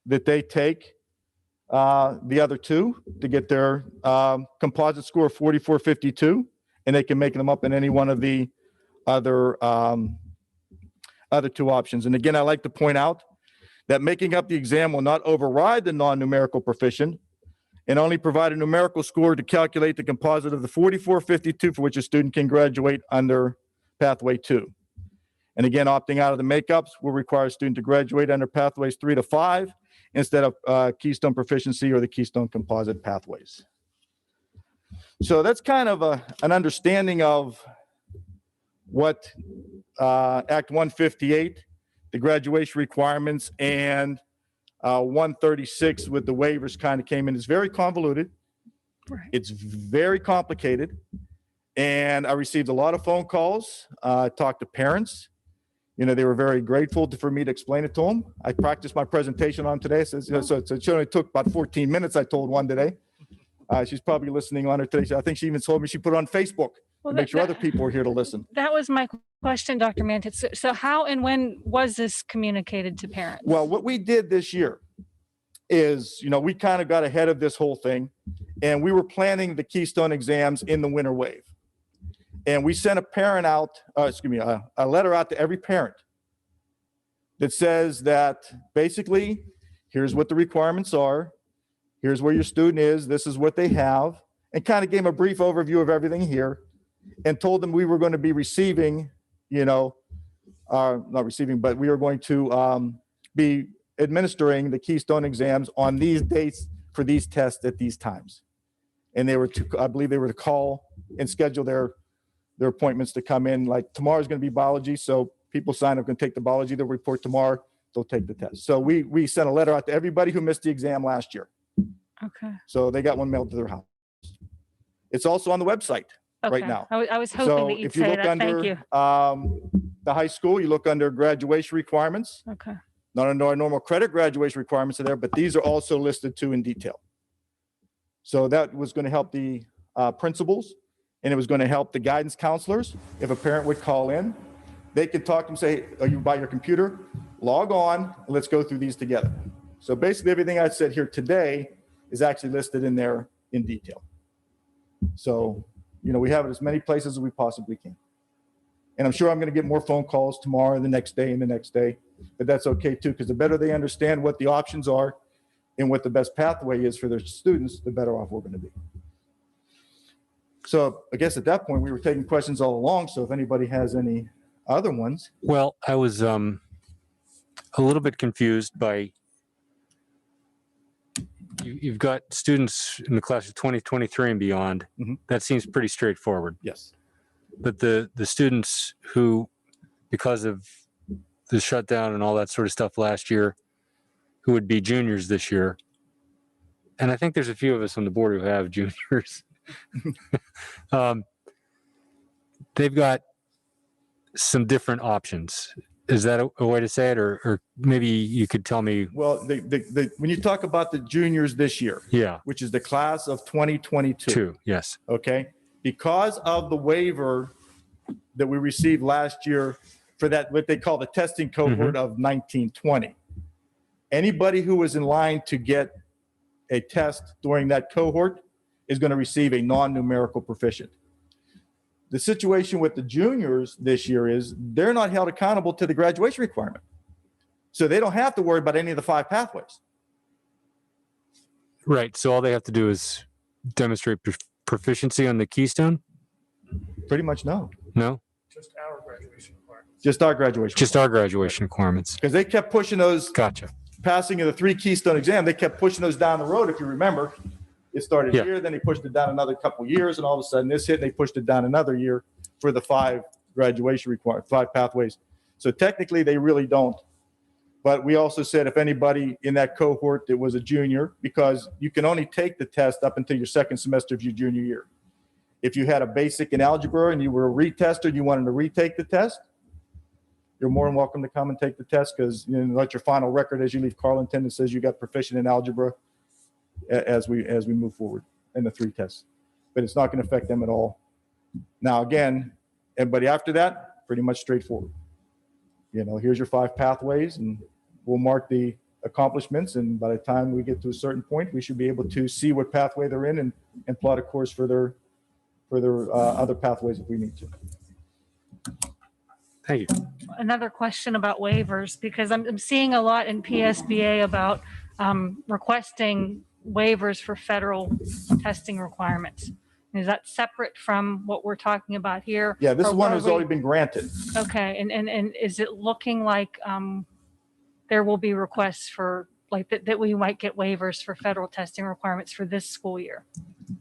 that they take the other 2 to get their composite score of 4452, and they can make them up in any one of the other 2 options. And again, I like to point out that making up the exam will not override the non-numerical proficient and only provide a numerical score to calculate the composite of the 4452 for which a student can graduate under pathway 2. And again, opting out of the makeups will require a student to graduate under pathways 3 to 5 instead of Keystone Proficiency or the Keystone Composite pathways. So that's kind of an understanding of what Act 158, the graduation requirements, and 136 with the waivers kind of came in. It's very convoluted. Right. It's very complicated. And I received a lot of phone calls, talked to parents. They were very grateful for me to explain it to them. I practiced my presentation on today. So it only took about 14 minutes, I told one today. She's probably listening on her today. I think she even told me she put it on Facebook Well, to make sure other people are here to listen. That was my question, Dr. Mantitz. So how and when was this communicated to parents? Well, what we did this year is, we kind of got ahead of this whole thing, and we were planning the Keystone exams in the winter wave. And we sent a letter out to every parent that says that basically, here's what the requirements are, here's where your student is, this is what they have, and kind of gave them a brief overview of everything here, and told them we were going to be receiving, not receiving, but we were going to be administering the Keystone exams on these dates for these tests at these times. And I believe they were to call and schedule their appointments to come in. Like tomorrow's going to be biology, so people sign up and take the biology. They'll report tomorrow. They'll take the test. So we sent a letter out to everybody who missed the exam last year. Okay. So they got one mailed to their house. It's also on the website right now. I was hoping So that you'd if you say look that. Thank you. under the high school, you look under graduation requirements. Okay. Not under our normal credit graduation requirements are there, but these are also listed too in detail. So that was going to help the principals, and it was going to help the guidance counselors. If a parent would call in, they could talk to them, say, are you by your computer? Log on, and let's go through these together. So basically everything I said here today is actually listed in there in detail. So, we have it as many places as we possibly can. And I'm sure I'm going to get more phone calls tomorrow and the next day and the next day, but that's okay too, because the better they understand what the options are and what the best pathway is for their students, the better off we're going to be. So I guess at that point we were taking questions all along. So if anybody has any other ones. Well, I was a little bit confused by, you've got students in the class of 2023 and beyond. Mhm. That seems pretty straightforward. Yes. But the students who, because of the shutdown and all that sort of stuff last year, who would be juniors this year, and I think there's a few of us on the board who have juniors, they've got some different options. Is that a way to say it? Or maybe you could tell me. Well, when you talk about the juniors this year, Yeah. which is the class of 2022. Two. Yes. Okay. Because of the waiver that we received last year for that, what they call the testing cohort of 1920, anybody who was in line to get a test during that cohort is going to receive a non-numerical proficient. The situation with the juniors this year is they're not held accountable to the graduation requirement. So they don't have to worry about any of the 5 pathways. Right. So all they have to do is demonstrate proficiency on the Keystone? Pretty much no. No? Just our graduation requirements. Just our graduation. Just our graduation requirements. Because they kept pushing those, Gotcha. passing of the 3 Keystone exam, they kept pushing those down the road, if you remember. It started Yeah. here, then they pushed it down another couple years, and all of a sudden this hit, and they pushed it down another year for the 5 graduation requirements, 5 pathways. So technically, they really don't. But we also said if anybody in that cohort that was a junior, because you can only take the test up until your 2nd semester of your junior year. If you had a basic in algebra and you were a retester and you wanted to retake the test, you're more than welcome to come and take the test, because that's your final record as you leave Carleton that says you got proficient in algebra as we move forward in the 3 tests. But it's not going to affect them at all. Now, again, everybody after that, pretty much straightforward. Here's your 5 pathways, and we'll mark the accomplishments. And by the time we get to a certain point, we should be able to see what pathway they're in and plot a course for their other pathways if we need to. Thank you. Another question about waivers, because I'm seeing a lot in PSBA about requesting waivers for federal testing requirements. Is that separate from what we're talking about here? Yeah, this Or is one were that's we- already been granted. Okay, and is it looking like there will be requests for, like, that we might get waivers for federal testing requirements for this school year?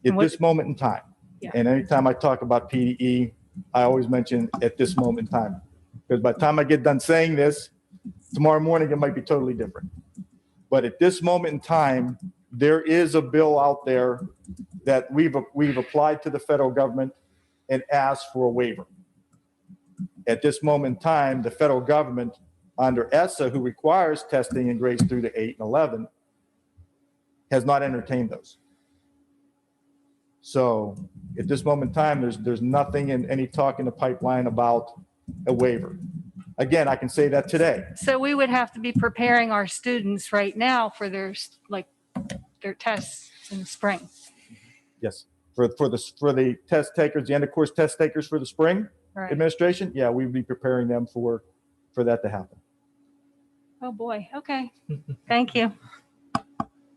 At what- this moment in time. Yeah. And anytime I talk about PDE, I always mention at this moment in time. Because by the time I get done saying this, tomorrow morning it might be totally different. But at this moment in time, there is a bill out there that we've applied to the federal government and asked for a waiver. At this moment in time, the federal government under ESSA, who requires testing in grades 3 to 8 and 11, has not entertained those. So at this moment in time, there's nothing in any talk in the pipeline about a waiver. Again, I can say that today. So we would have to be preparing our students right now for their tests in the spring. Yes, for the test takers, the end of course test takers for the spring Right. administration. Yeah, we'd be preparing them for that to happen. Oh boy. Okay. Thank you.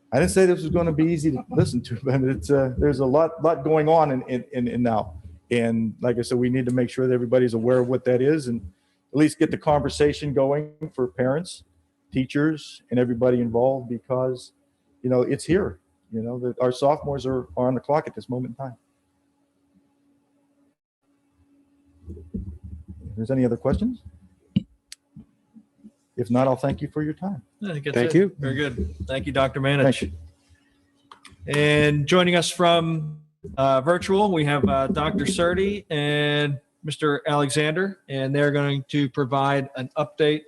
I didn't say this was going to be easy to listen to, but it's there's a lot going on in now. And like I said, we need to make sure that everybody's aware of what that is and at least get the conversation going for parents, teachers, and everybody involved, because, you know, it's here. You know, that our sophomores are on the clock at this moment in time. If there's any other questions? If not, I'll thank you for your time. I think that's Thank it. you. Very good. Thank you, Dr. Thank Manich. you. And joining us from virtual, we have Dr. Cerdy and Mr. Alexander, and they're going to provide an update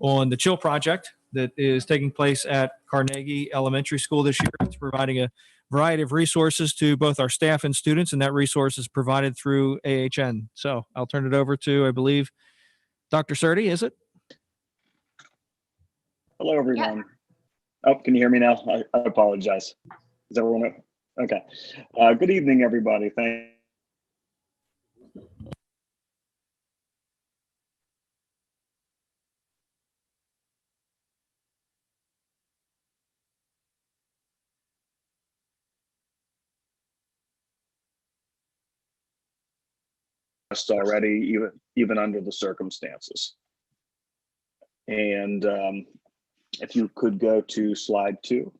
on the CHILL project that is taking place at Carnegie Elementary School this year. It's providing a variety of resources to both our staff and students, and that resource is provided through AHN. So I'll turn it over to, I believe, Dr. Cerdy, is it? Hello, everyone. Oh, can you hear me now? I apologize. Is everyone okay? Good evening, everybody. Thank already, even under the circumstances. And if you could go to slide 2.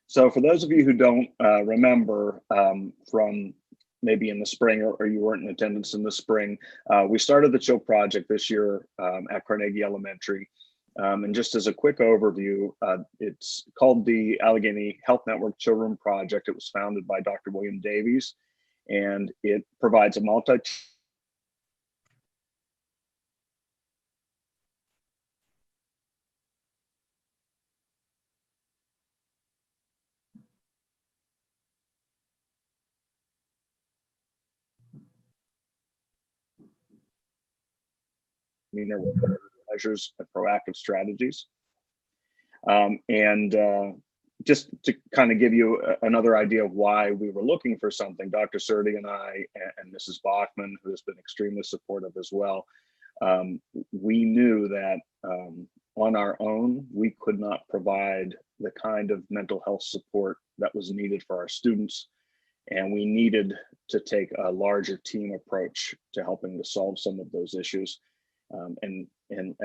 So for those of you who don't remember from maybe in the spring, or you weren't in attendance in the spring, we started the CHILL project this year at Carnegie Elementary. And just as a quick overview, it's called the Allegheny Health Network Children Project. It was founded by Dr. William Davies, and it provides a measures and proactive strategies. Just to kind of give you another idea of why we were looking for something, Dr. Cerdy and I and Mrs. Bachman, who has been extremely supportive as well, we knew that on our own, we could not provide the kind of mental health support that was needed for our students. And we needed to take a larger team approach to helping to solve some of those issues. And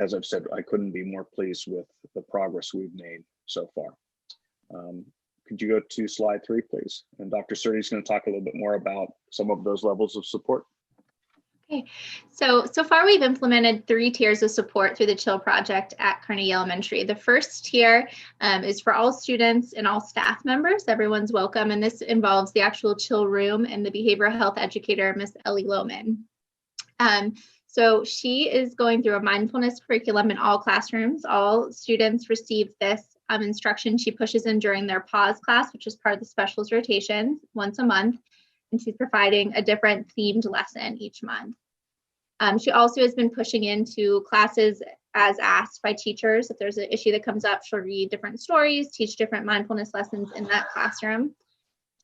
as I've said, I couldn't be more pleased with the progress we've made so far. Could you go to slide 3, please? And Dr. Cerdy is going to talk a little bit more about some of those levels of support. Okay, so far we've implemented 3 tiers of support through the CHILL project at Carnegie Elementary. The first tier is for all students and all staff members. Everyone's welcome, and this involves the actual CHILL room and the behavioral health educator, Miss Ellie Lohman. So she is going through a mindfulness curriculum in all classrooms. All students receive this instruction. She pushes in during their pause class, which is part of the specials rotation once a month, and she's providing a different themed lesson each month. She also has been pushing into classes as asked by teachers. If there's an issue that comes up, she'll read different stories, teach different mindfulness lessons in that classroom.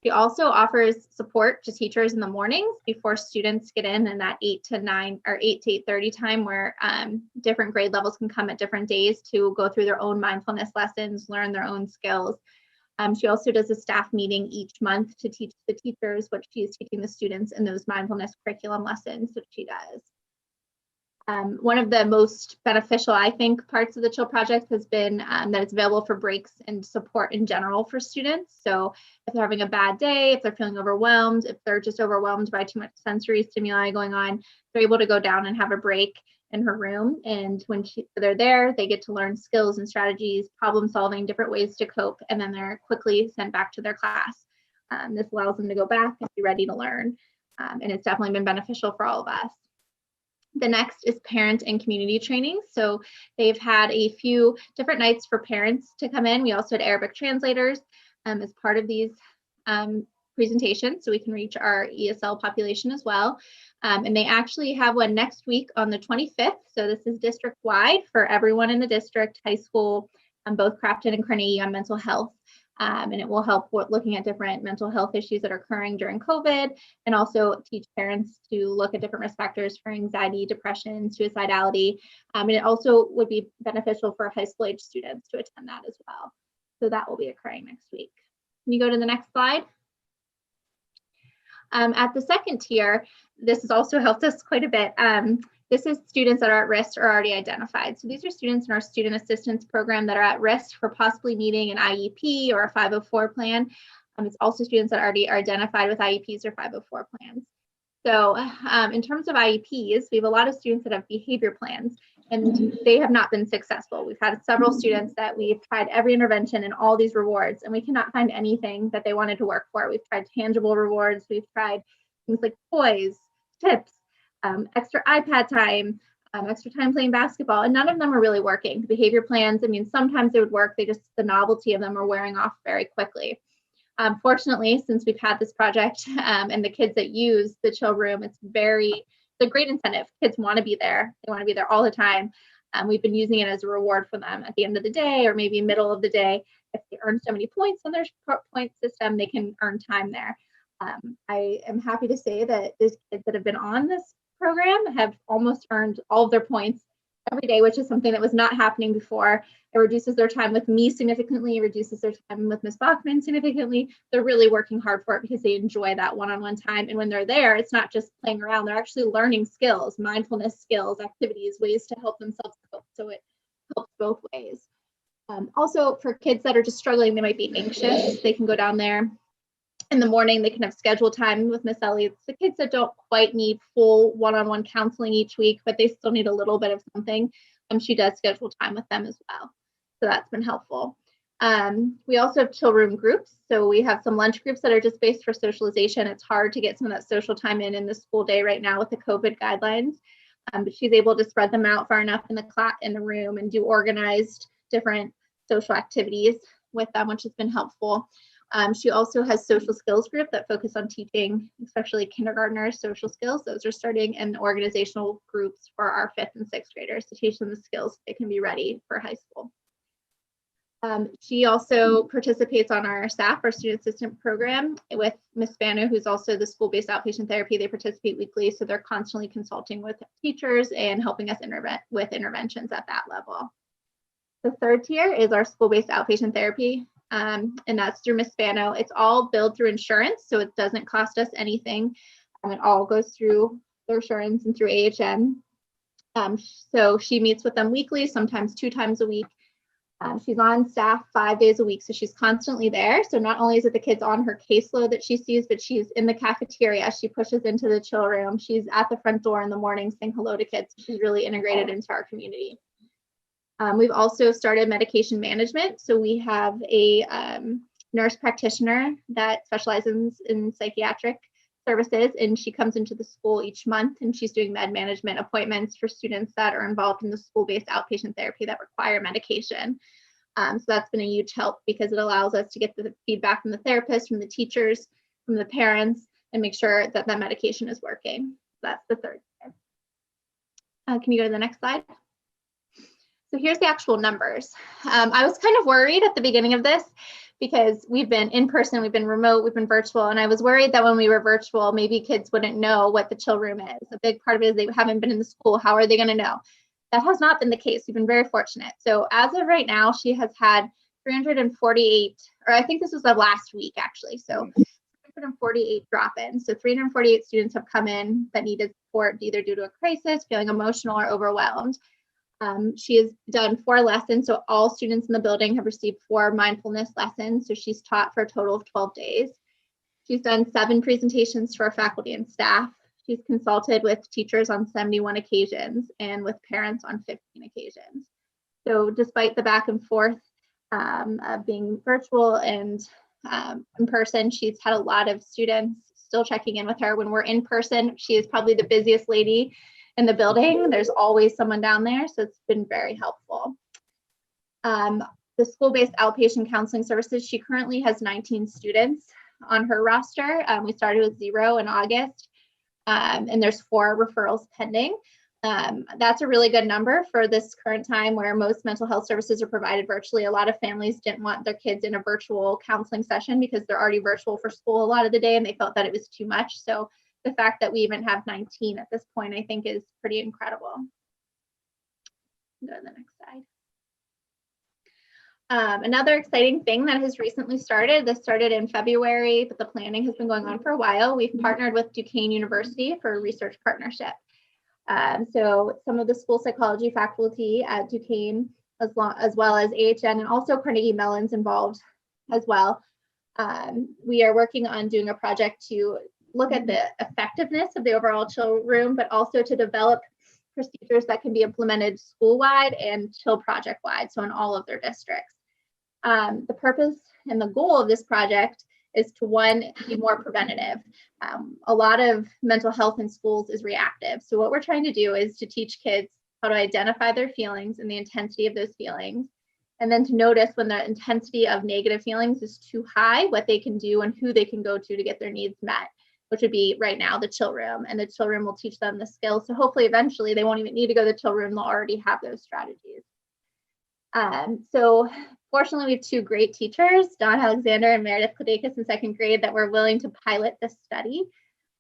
She also offers support to teachers in the mornings before students get in that 8 to 9 or 8 to 8:30 time, where different grade levels can come at different days to go through their own mindfulness lessons, learn their own skills. She also does a staff meeting each month to teach the teachers what she is teaching the students in those mindfulness curriculum lessons that she does. One of the most beneficial, I think, parts of the CHILL project has been that it's available for breaks and support in general for students. So if they're having a bad day, if they're feeling overwhelmed, if they're just overwhelmed by too much sensory stimuli going on, they're able to go down and have a break in her room. And when they're there, they get to learn skills and strategies, problem solving, different ways to cope, and then they're quickly sent back to their class. This allows them to go back and be ready to learn. And it's definitely been beneficial for all of us. The next is parent and community training. So they've had a few different nights for parents to come in. We also had Arabic translators as part of these presentation so we can reach our ESL population as well. And they actually have one next week on the 25th. So this is district wide for everyone in the district, high school, both Crafton and Carnegie, on mental health. And it will help with looking at different mental health issues that are occurring during COVID, and also teach parents to look at different risk factors for anxiety, depression, suicidality. And it also would be beneficial for high school age students to attend that as well. So that will be occurring next week. Can you go to the next slide? At the second tier, this has also helped us quite a bit. This is students that are at risk or already identified. So these are students in our student assistance program that are at risk for possibly needing an IEP or a 504 plan. It's also students that already are identified with IEPs or 504 plans. So in terms of IEPs, we have a lot of students that have behavior plans, and they have not been successful. We've had several students that we've tried every intervention and all these rewards, and we cannot find anything that they wanted to work for. We've tried tangible rewards. We've tried things like toys, tips, extra iPad time, extra time playing basketball, and none of them are really working. The behavior plans, I mean, sometimes they would work. The novelty of them are wearing off very quickly. Fortunately, since we've had this project and the kids that use the chill room, it's a great incentive. Kids want to be there. They want to be there all the time. We've been using it as a reward for them at the end of the day or maybe middle of the day. If they earn so many points on their point system, they can earn time there. I am happy to say that these kids that have been on this program have almost earned all of their points every day, which is something that was not happening before. It reduces their time with me significantly, it reduces their time with Ms. Bachman significantly. They're really working hard for it because they enjoy that one-on-one time. And when they're there, it's not just playing around, they're actually learning skills, mindfulness skills, activities, ways to help themselves cope. So it helps both ways. Also, for kids that are just struggling, they might be anxious, they can go down there in the morning. They can have scheduled time with Miss Ellie. It's the kids that don't quite need full one-on-one counseling each week, but they still need a little bit of something. She does schedule time with them as well. So that's been helpful. We also have chill room groups. So we have some lunch groups that are just based for socialization. It's hard to get some of that social time in the school day right now with the COVID guidelines. But she's able to spread them out far enough in the room and do organized different social activities with them, which has been helpful. She also has social skills group that focus on teaching, especially kindergartners, social skills. Those are starting in organizational groups for our 5th and 6th graders to teach them the skills so they can be ready for high school. She also participates on our SAP, our student assistant program, with Ms. Spano, who's also the school-based outpatient therapy. They participate weekly, so they're constantly consulting with teachers and helping us with interventions at that level. The third tier is our school-based outpatient therapy. And that's through Ms. Spano. It's all billed through insurance, so it doesn't cost us anything. It all goes through their insurance and through AHN. So she meets with them weekly, sometimes 2 times a week. She's on staff 5 days a week, so she's constantly there. So not only is it the kids on her caseload that she sees, but she's in the cafeteria. She pushes into the chill room. She's at the front door in the morning saying hello to kids. She's really integrated into our community. We've also started medication management. So we have a nurse practitioner that specializes in psychiatric services, and she comes into the school each month and she's doing med management appointments for students that are involved in the school-based outpatient therapy that require medication. So that's been a huge help because it allows us to get the feedback from the therapists, from the teachers, from the parents, and make sure that that medication is working. So that's the third. Can you go to the next slide? So here's the actual numbers. I was kind of worried at the beginning of this because we've been in person, we've been remote, we've been virtual, and I was worried that when we were virtual, maybe kids wouldn't know what the chill room is. A big part of it is they haven't been in the school. How are they going to know? That has not been the case. We've been very fortunate. So as of right now, she has had 348, or I think this was the last week actually. So 348 drop-ins. So 348 students have come in that needed support either due to a crisis, feeling emotional, or overwhelmed. She has done 4 lessons, so all students in the building have received 4 mindfulness lessons, so she's taught for a total of 12 days. She's done 7 presentations to our faculty and staff. She's consulted with teachers on 71 occasions and with parents on 15 occasions. So despite the back and forth of being virtual and in person, she's had a lot of students still checking in with her. When we're in person, she is probably the busiest lady in the building. There's always someone down there, so it's been very helpful. The school-based outpatient counseling services, she currently has 19 students. on her roster. We started with 0 in August, and there's 4 referrals pending. That's a really good number for this current time where most mental health services are provided virtually. A lot of families didn't want their kids in a virtual counseling session because they're already virtual for school a lot of the day, and they felt that it was too much. So the fact that we even have 19 at this point, I think, is pretty incredible. Go to the next slide. Another exciting thing that has recently started, this started in February, but the planning has been going on for a while. We've partnered with Duquesne University for a research partnership. So some of the school psychology faculty at Duquesne, as well as AHN and also Carnegie Mellon's involved as well. We are working on doing a project to look at the effectiveness of the overall chill room, but also to develop procedures that can be implemented school-wide and chill project-wide, so in all of their districts. The purpose and the goal of this project is to, one, be more preventative. A lot of mental health in schools is reactive. So what we're trying to do is to teach kids how to identify their feelings and the intensity of those feelings, and then to notice when the intensity of negative feelings is too high, what they can do and who they can go to get their needs met, which would be right now the chill room. And the chill room will teach them the skills. So hopefully eventually they won't even need to go to the chill room. They'll already have those strategies. So fortunately, we have 2 great teachers, Don Alexander and Meredith Kladakis in 2nd grade, that were willing to pilot this study,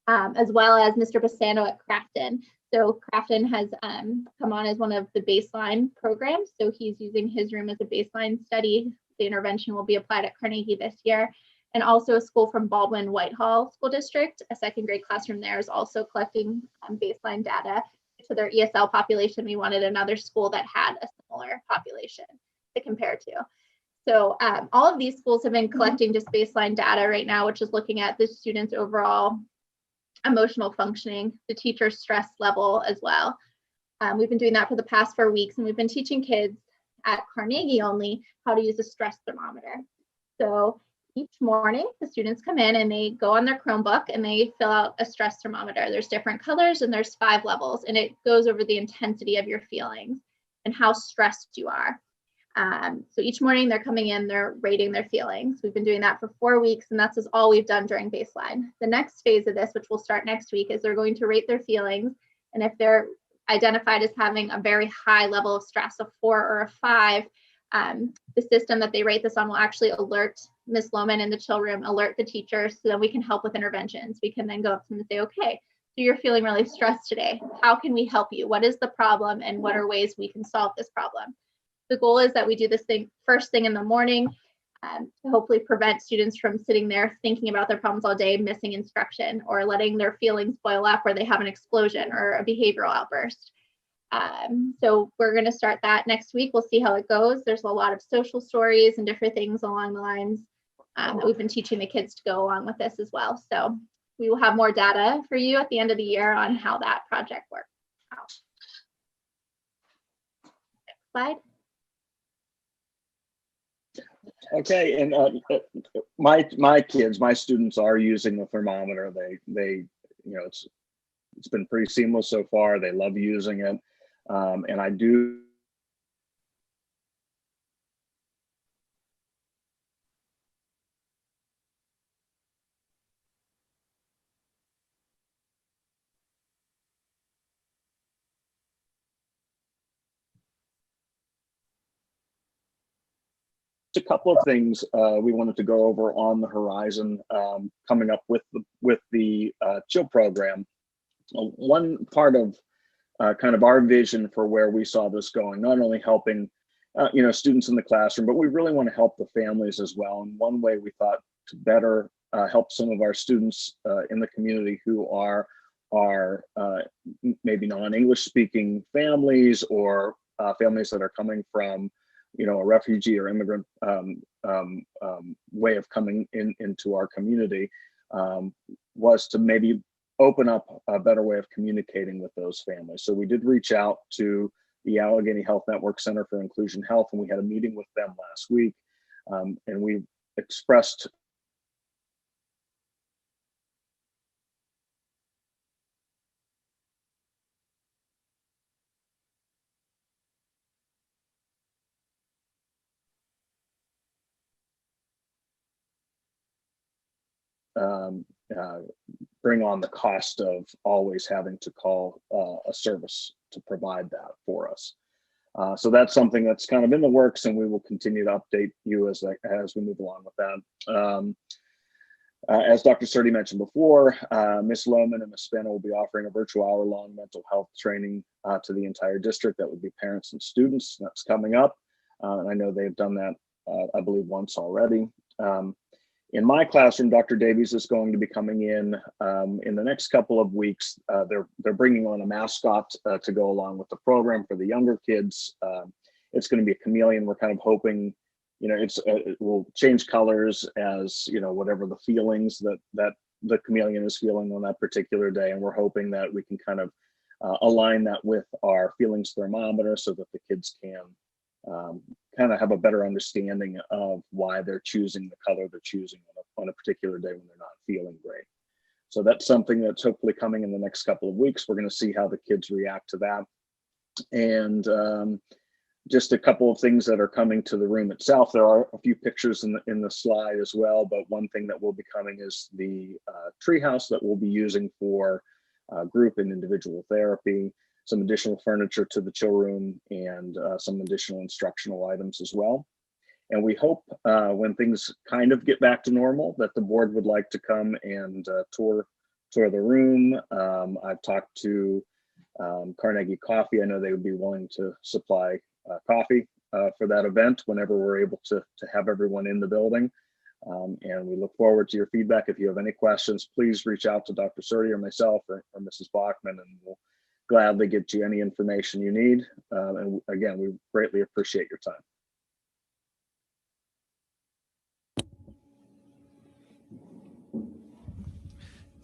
as well as Mr. Bassano at Crafton. So Crafton has come on as one of the baseline programs. So he's using his room as a baseline study. The intervention will be applied at Carnegie this year. And also a school from Baldwin Whitehall School District, a 2nd grade classroom there, is also collecting baseline data to their ESL population. We wanted another school that had a similar population to compare to. So all of these schools have been collecting just baseline data right now, which is looking at the students' overall emotional functioning, the teacher's stress level as well. We've been doing that for the past 4 weeks, and we've been teaching kids at Carnegie only how to use a stress thermometer. So each morning, the students come in and they go on their Chromebook and they fill out a stress thermometer. There's different colors and there's 5 levels, and it goes over the intensity of your feelings and how stressed you are. So each morning they're coming in, they're rating their feelings. We've been doing that for 4 weeks, and that's all we've done during baseline. The next phase of this, which will start next week, is they're going to rate their feelings. And if they're identified as having a very high level of stress, a 4 or a 5, the system that they rate this on will actually alert Ms. Lohman in the chill room, alert the teachers, so that we can help with interventions. We can then go up to them and say, okay, so you're feeling really stressed today. How can we help you? What is the problem, and what are ways we can solve this problem? The goal is that we do this thing first thing in the morning to hopefully prevent students from sitting there thinking about their problems all day, missing instruction, or letting their feelings boil up where they have an explosion or a behavioral outburst. So we're going to start that next week. We'll see how it goes. There's a lot of social stories and different things along the lines that we've been teaching the kids to go along with this as well. So we will have more data for you at the end of the year on how that project works out. Next slide. Okay, and my kids, my students are using the thermometer. They it's been pretty seamless so far. They love using it, and I do. A couple of things we wanted to go over on the horizon coming up with the chill program. One part of kind of our vision for where we saw this going, not only helping students in the classroom, but we really want to help the families as well. And one way we thought to better help some of our students in the community who are maybe non-English speaking families, or families that are coming from a refugee or immigrant way of coming into our community, was to maybe open up a better way of communicating with those families. So we did reach out to the Allegheny Health Network Center for Inclusion Health, and we had a meeting with them last week, and we expressed bring on the cost of always having to call a service to provide that for us. So that's something that's kind of in the works, and we will continue to update you as we move along with that. As Dr. Cerdy mentioned before, Ms. Lohman and Ms. Spano will be offering a virtual hour-long mental health training to the entire district. That would be parents and students. That's coming up. And I know they've done that, I believe, once already. In my classroom, Dr. Davies is going to be coming in the next couple of weeks. They're bringing on a mascot to go along with the program for the younger kids. It's going to be a chameleon. We're kind of hoping, it will change colors as, whatever the feelings that the chameleon is feeling on that particular day. And we're hoping that we can kind of align that with our feelings thermometer so that the kids can kind of have a better understanding of why they're choosing the color they're choosing on a particular day when they're not feeling great. So that's something that's hopefully coming in the next couple of weeks. We're going to see how the kids react to that. And just a couple of things that are coming to the room itself. There are a few pictures in the slide as well, but one thing that will be coming is the treehouse that we'll be using for group and individual therapy, some additional furniture to the chill room, and some additional instructional items as well. And we hope when things kind of get back to normal that the board would like to come and tour the room. I've talked to Carnegie Coffee. I know they would be willing to supply coffee for that event whenever we're able to have everyone in the building. And we look forward to your feedback. If you have any questions, please reach out to Dr. Cerdy or myself or Mrs. Bachman, and we'll gladly get you any information you need. And again, we greatly appreciate your time.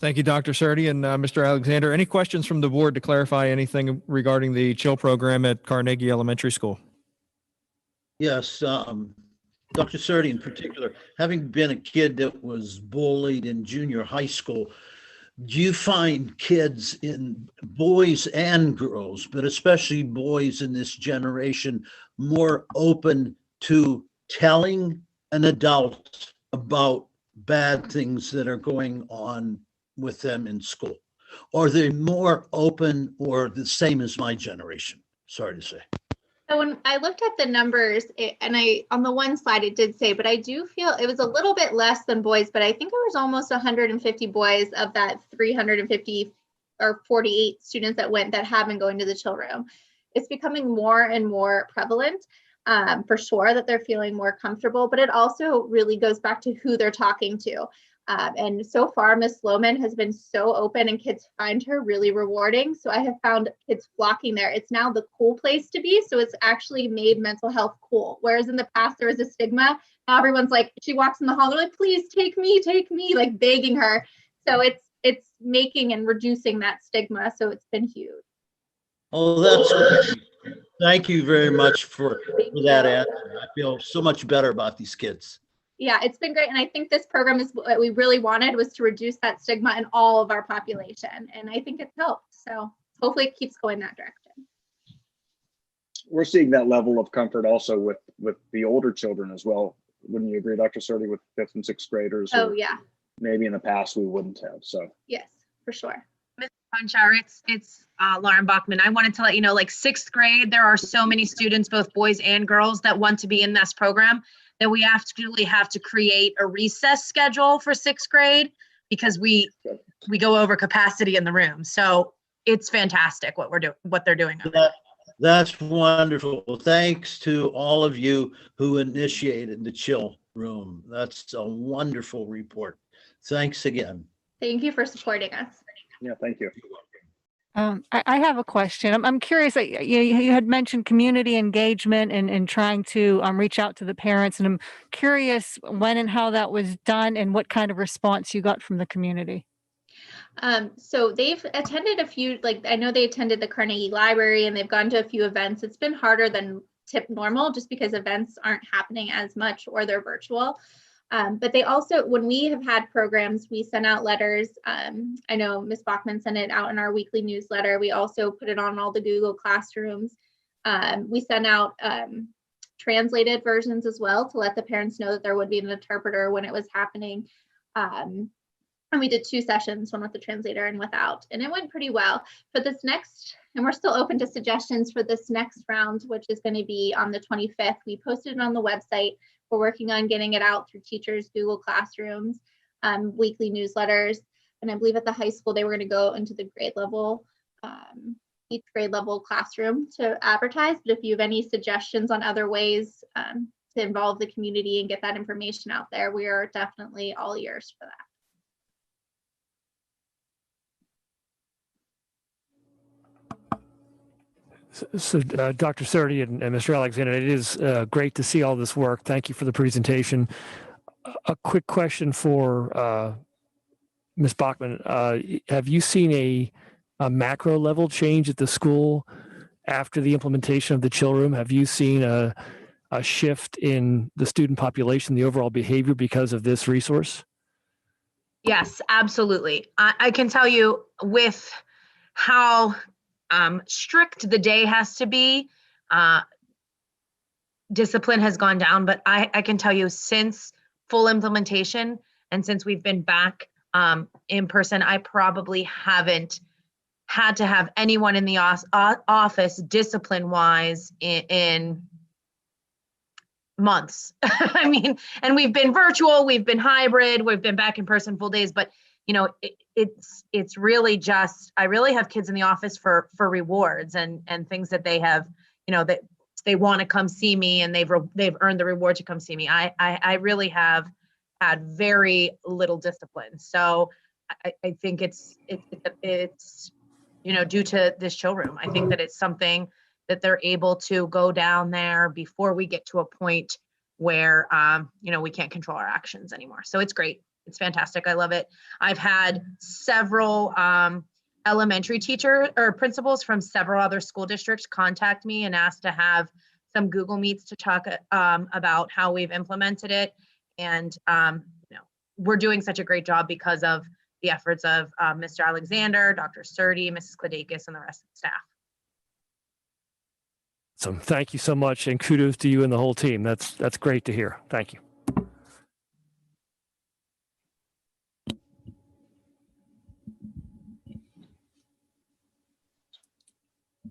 Thank you, Dr. Cerdy and Mr. Alexander. Any questions from the board to clarify anything regarding the chill program at Carnegie Elementary School? Yes, Dr. Cerdy in particular, having been a kid that was bullied in junior high school, do you find kids, in boys and girls, but especially boys in this generation, more open to telling an adult about bad things that are going on with them in school? Or are they more open or the same as my generation? Sorry to say. So when I looked at the numbers, on the one slide it did say, but I do feel it was a little bit less than boys, but I think there was almost 150 boys of that 350 or 48 students that have been going to the chill room. It's becoming more and more prevalent, for sure, that they're feeling more comfortable, but it also really goes back to who they're talking to. And so far, Miss Lohman has been so open and kids find her really rewarding. So I have found kids flocking there. It's now the cool place to be. So it's actually made mental health cool. Whereas in the past, there was a stigma. Now everyone's like, she walks in the hall, they're like, please take me, like begging her. So it's making and reducing that stigma. So it's been huge. Oh, that's great. Thank you very much for that answer. I feel so much better about these kids. Yeah, it's been great. And I think this program is what we really wanted, was to reduce that stigma in all of our population. And I think it's helped. So hopefully it keeps going that direction. We're seeing that level of comfort also with the older children as well. Wouldn't you agree, Dr. Cerdy, with 5th and 6th graders? Oh, yeah. Maybe in the past we wouldn't have. So yes, for sure. Ms. Punchar, it's Lauren Bachman. I wanted to let you know, like 6th grade, there are so many students, both boys and girls, that want to be in this program, that we actually have to create a recess schedule for 6th grade because we go over capacity in the room. So it's fantastic what they're doing. That's wonderful. Thanks to all of you who initiated the chill room. That's a wonderful report. Thanks again. Thank you for supporting us. yeah, thank you. I have a question. I'm curious. You had mentioned community engagement and trying to reach out to the parents, and I'm curious when and how that was done and what kind of response you got from the community. So they've attended a few, I know they attended the Carnegie Library and they've gone to a few events. It's been harder than normal just because events aren't happening as much or they're virtual. But they also, when we have had programs, we send out letters. I know Ms. Bachman sent it out in our weekly newsletter. We also put it on all the Google Classrooms. We send out translated versions as well to let the parents know that there would be an interpreter when it was happening. And we did 2 sessions, one with the translator and without, and it went pretty well. For this next, and we're still open to suggestions for this next round, which is going to be on the 25th. We posted it on the website. We're working on getting it out through teachers, Google Classrooms, weekly newsletters. And I believe at the high school, they were going to go into the grade level, each grade level classroom to advertise. But if you have any suggestions on other ways to involve the community and get that information out there, we are definitely all ears for that. So Dr. Cerdy and Mr. Alexander, it is great to see all this work. Thank you for the presentation. A quick question for Ms. Bachman. Have you seen a macro level change at the school after the implementation of the chill room? Have you seen a shift in the student population, the overall behavior because of this resource? Yes, absolutely. I can tell you with how strict the day has to be, discipline has gone down, but I can tell you since full implementation and since we've been back in person, I probably haven't had to have anyone in the office discipline-wise in months. I mean, and we've been virtual, we've been hybrid, we've been back in person full days, but you know, it's really just, I really have kids in the office for rewards and things that they have, you know, that they want to come see me and they've earned the reward to come see me. I really have had very little discipline. So I think it's, you know, due to this chill room. I think that it's something that they're able to go down there before we get to a point where, you know, we can't control our actions anymore. So it's great. It's fantastic. I love it. I've had several elementary teacher or principals from several other school districts contact me and ask to have some Google Meets to talk about how we've implemented it. And, you know, we're doing such a great job because of the efforts of Mr. Alexander, Dr. Cerdy, Mrs. Kladakis, and the rest of the staff. So thank you so much, and kudos to you and the whole team. That's great to hear. Thank you.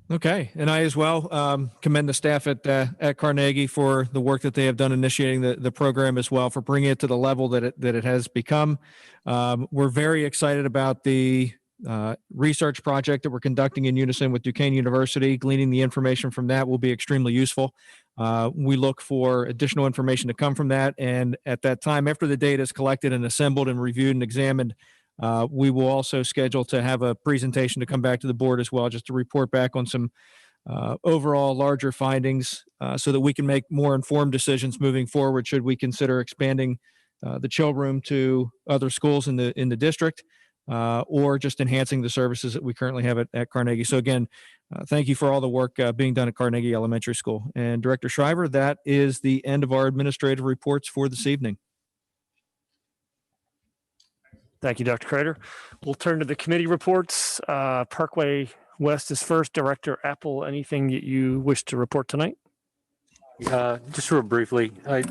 Okay, and I as well commend the staff at Carnegie for the work that they have done initiating the program as well, for bringing it to the level that it has become. We're very excited about the research project that we're conducting in unison with Duquesne University. Gleaning the information from that will be extremely useful. We look for additional information to come from that, and at that time, after the data is collected and assembled and reviewed and examined, we will also schedule to have a presentation to come back to the board as well, just to report back on some overall larger findings so that we can make more informed decisions moving forward should we consider expanding the chill room to other schools in the district or just enhancing the services that we currently have at Carnegie. So again, thank you for all the work being done at Carnegie Elementary School. And Director Shriver, that is the end of our administrative reports for this evening. Thank you, Dr. Kreider. We'll turn to the committee reports. Parkway West is first. Director Apple, anything that you wish to report tonight? Just real briefly, I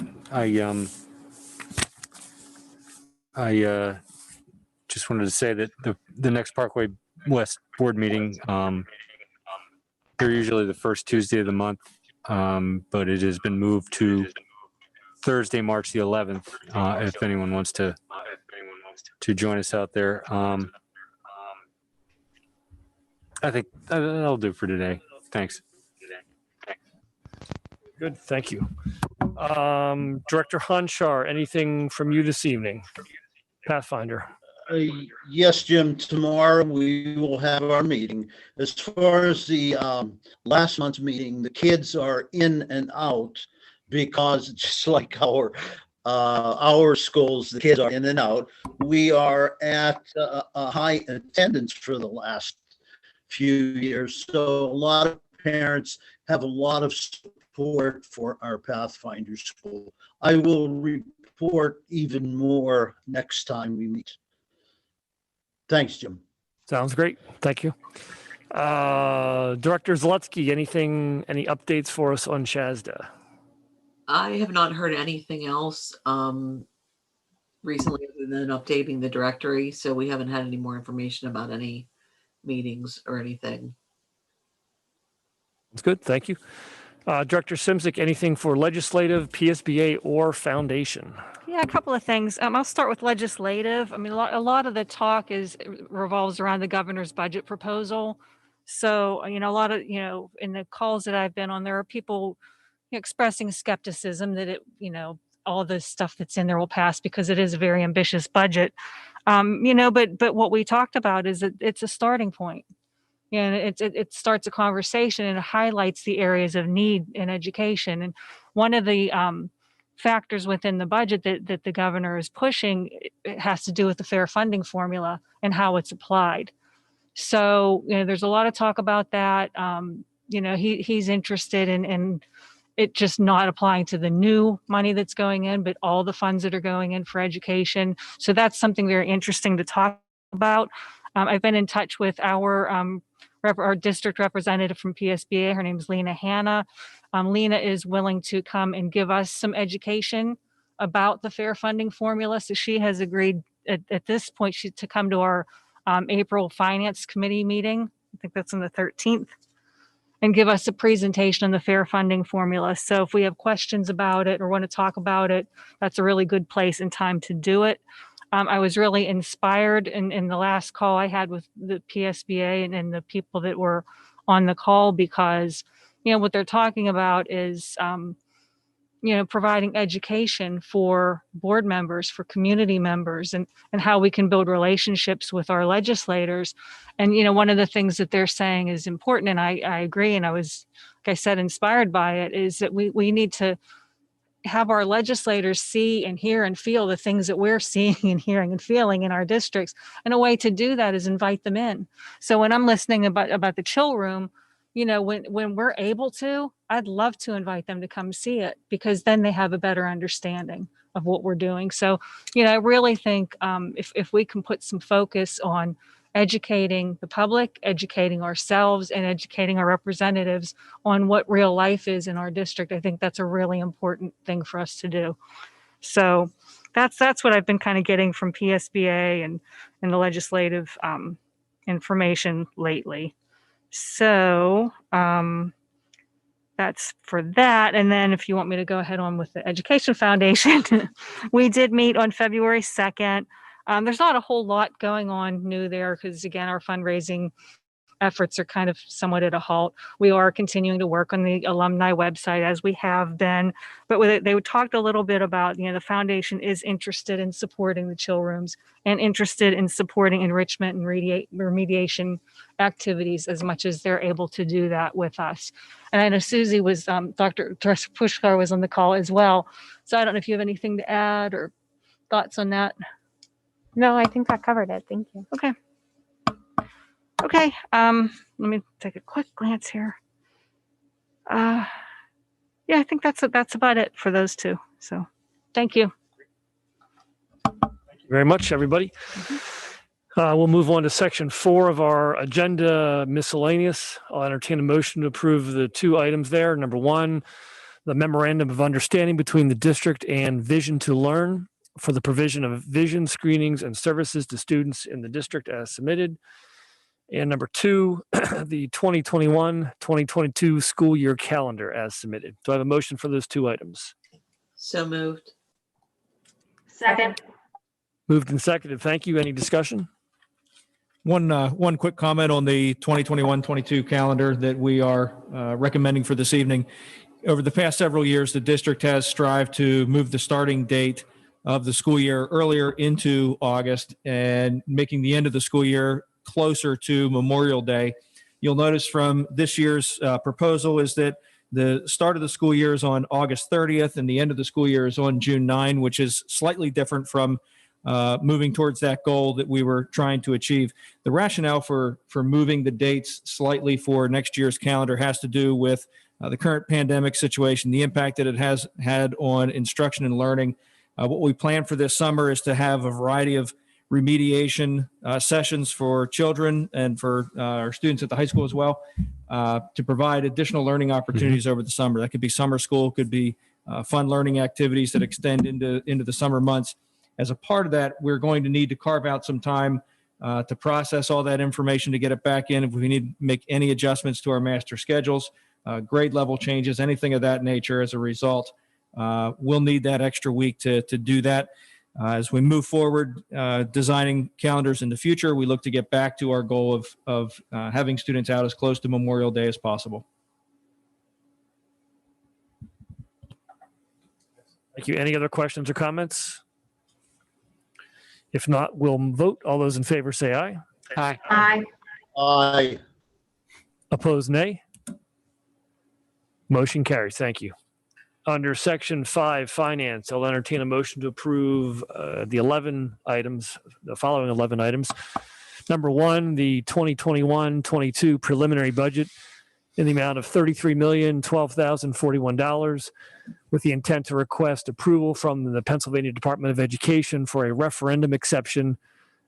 just wanted to say that the next Parkway West board meeting, they're usually the first Tuesday of the month, but it has been moved to Thursday, March the 11th, if anyone wants to join us out there. I think that'll do for today. Thanks. Good, thank you. Director Hanchar, anything from you this evening? Pathfinder. Yes, Jim, tomorrow we will have our meeting. As far as the last month's meeting, the kids are in and out because just like our schools, the kids are in and out. We are at a high attendance for the last few years. So a lot of parents have a lot of support for our Pathfinder school. I will report even more next time we meet. Thanks, Jim. Sounds great. Thank you. Director Zaletsky, any updates for us on Shazda? I have not heard anything else. recently other than updating the directory. So we haven't had any more information about any meetings or anything. That's good. Thank you. Director Simzik, anything for legislative, PSBA, or foundation? Yeah, a couple of things. I'll start with legislative. I mean, a lot of the talk revolves around the governor's budget proposal. So, a lot of, in the calls that I've been on, there are people expressing skepticism that all the stuff that's in there will pass because it is a very ambitious budget. But what we talked about is that it's a starting point. And it starts a conversation and it highlights the areas of need in education. And one of the factors within the budget that the governor is pushing, it has to do with the fair funding formula and how it's applied. So, there's a lot of talk about that. He's interested in it just not applying to the new money that's going in, but all the funds that are going in for education. So that's something very interesting to talk about. I've been in touch with our district representative from PSBA. Her name is Lena Hanna. Lena is willing to come and give us some education about the fair funding formula. So she has agreed at this point to come to our April Finance Committee meeting. I think that's on the 13th, and give us a presentation on the fair funding formula. So if we have questions about it or want to talk about it, that's a really good place and time to do it. I was really inspired in the last call I had with the PSBA and the people that were on the call because, what they're talking about is, providing education for board members, for community members, and how we can build relationships with our legislators. And, one of the things that they're saying is important, and I agree, and I was, like I said, inspired by it, is that we need to have our legislators see and hear and feel the things that we're seeing and hearing and feeling in our districts. And a way to do that is invite them in. So when I'm listening about the chill room, when we're able to, I'd love to invite them to come see it because then they have a better understanding of what we're doing. So, I really think if we can put some focus on educating the public, educating ourselves, and educating our representatives on what real life is in our district, I think that's a really important thing for us to do. So that's what I've been kind of getting from PSBA and the legislative information lately. So that's for that. And then if you want me to go ahead on with the Education Foundation, we did meet on February 2nd. There's not a whole lot going on new there because, again, our fundraising efforts are kind of somewhat at a halt. We are continuing to work on the alumni website as we have been, but they talked a little bit about, the foundation is interested in supporting the chill rooms and interested in supporting enrichment and remediation activities as much as they're able to do that with us. And I know Susie was, Dr. Pushkar was on the call as well. So I don't know if you have anything to add or thoughts on that. No, I think that covered it. Thank you. Okay. Let me take a quick glance here. Yeah, I think that's about it for those two. So thank you. Thank you very much, everybody. We'll move on to section 4 of our agenda, miscellaneous. I'll entertain a motion to approve the 2 items there. Number 1, the memorandum of understanding between the district and Vision to Learn for the provision of vision screenings and services to students in the district as submitted. And number 2, the 2021-2022 school year calendar as submitted. Do I have a motion for those 2 items? So moved. Second. Moved and seconded. Thank you. Any discussion? One quick comment on the 2021-22 calendar that we are recommending for this evening. Over the past several years, the district has strived to move the starting date of the school year earlier into August and making the end of the school year closer to Memorial Day. You'll notice from this year's proposal is that the start of the school year is on August 30th and the end of the school year is on June 9, which is slightly different from moving towards that goal that we were trying to achieve. The rationale for moving the dates slightly for next year's calendar has to do with the current pandemic situation, the impact that it has had on instruction and learning. What we plan for this summer is to have a variety of remediation sessions for children and for our students at the high school as well, to provide additional learning opportunities over the summer. That could be summer school, could be fun learning activities that extend into the summer months. As a part of that, we're going to need to carve out some time to process all that information, to get it back in. If we need to make any adjustments to our master schedules, grade level changes, anything of that nature as a result, we'll need that extra week to do that. As we move forward, designing calendars in the future, we look to get back to our goal of having students out as close to Memorial Day as possible. Thank you. Any other questions or comments? If not, we'll vote. All those in favor say aye. Aye. Aye. Aye. Opposed, nay. Motion carries. Thank you. Under Section 5, Finance, I'll entertain a motion to approve the following 11 items. Number 1, the 2021-22 preliminary budget in the amount of $33,012,041 with the intent to request approval from the Pennsylvania Department of Education for a referendum exception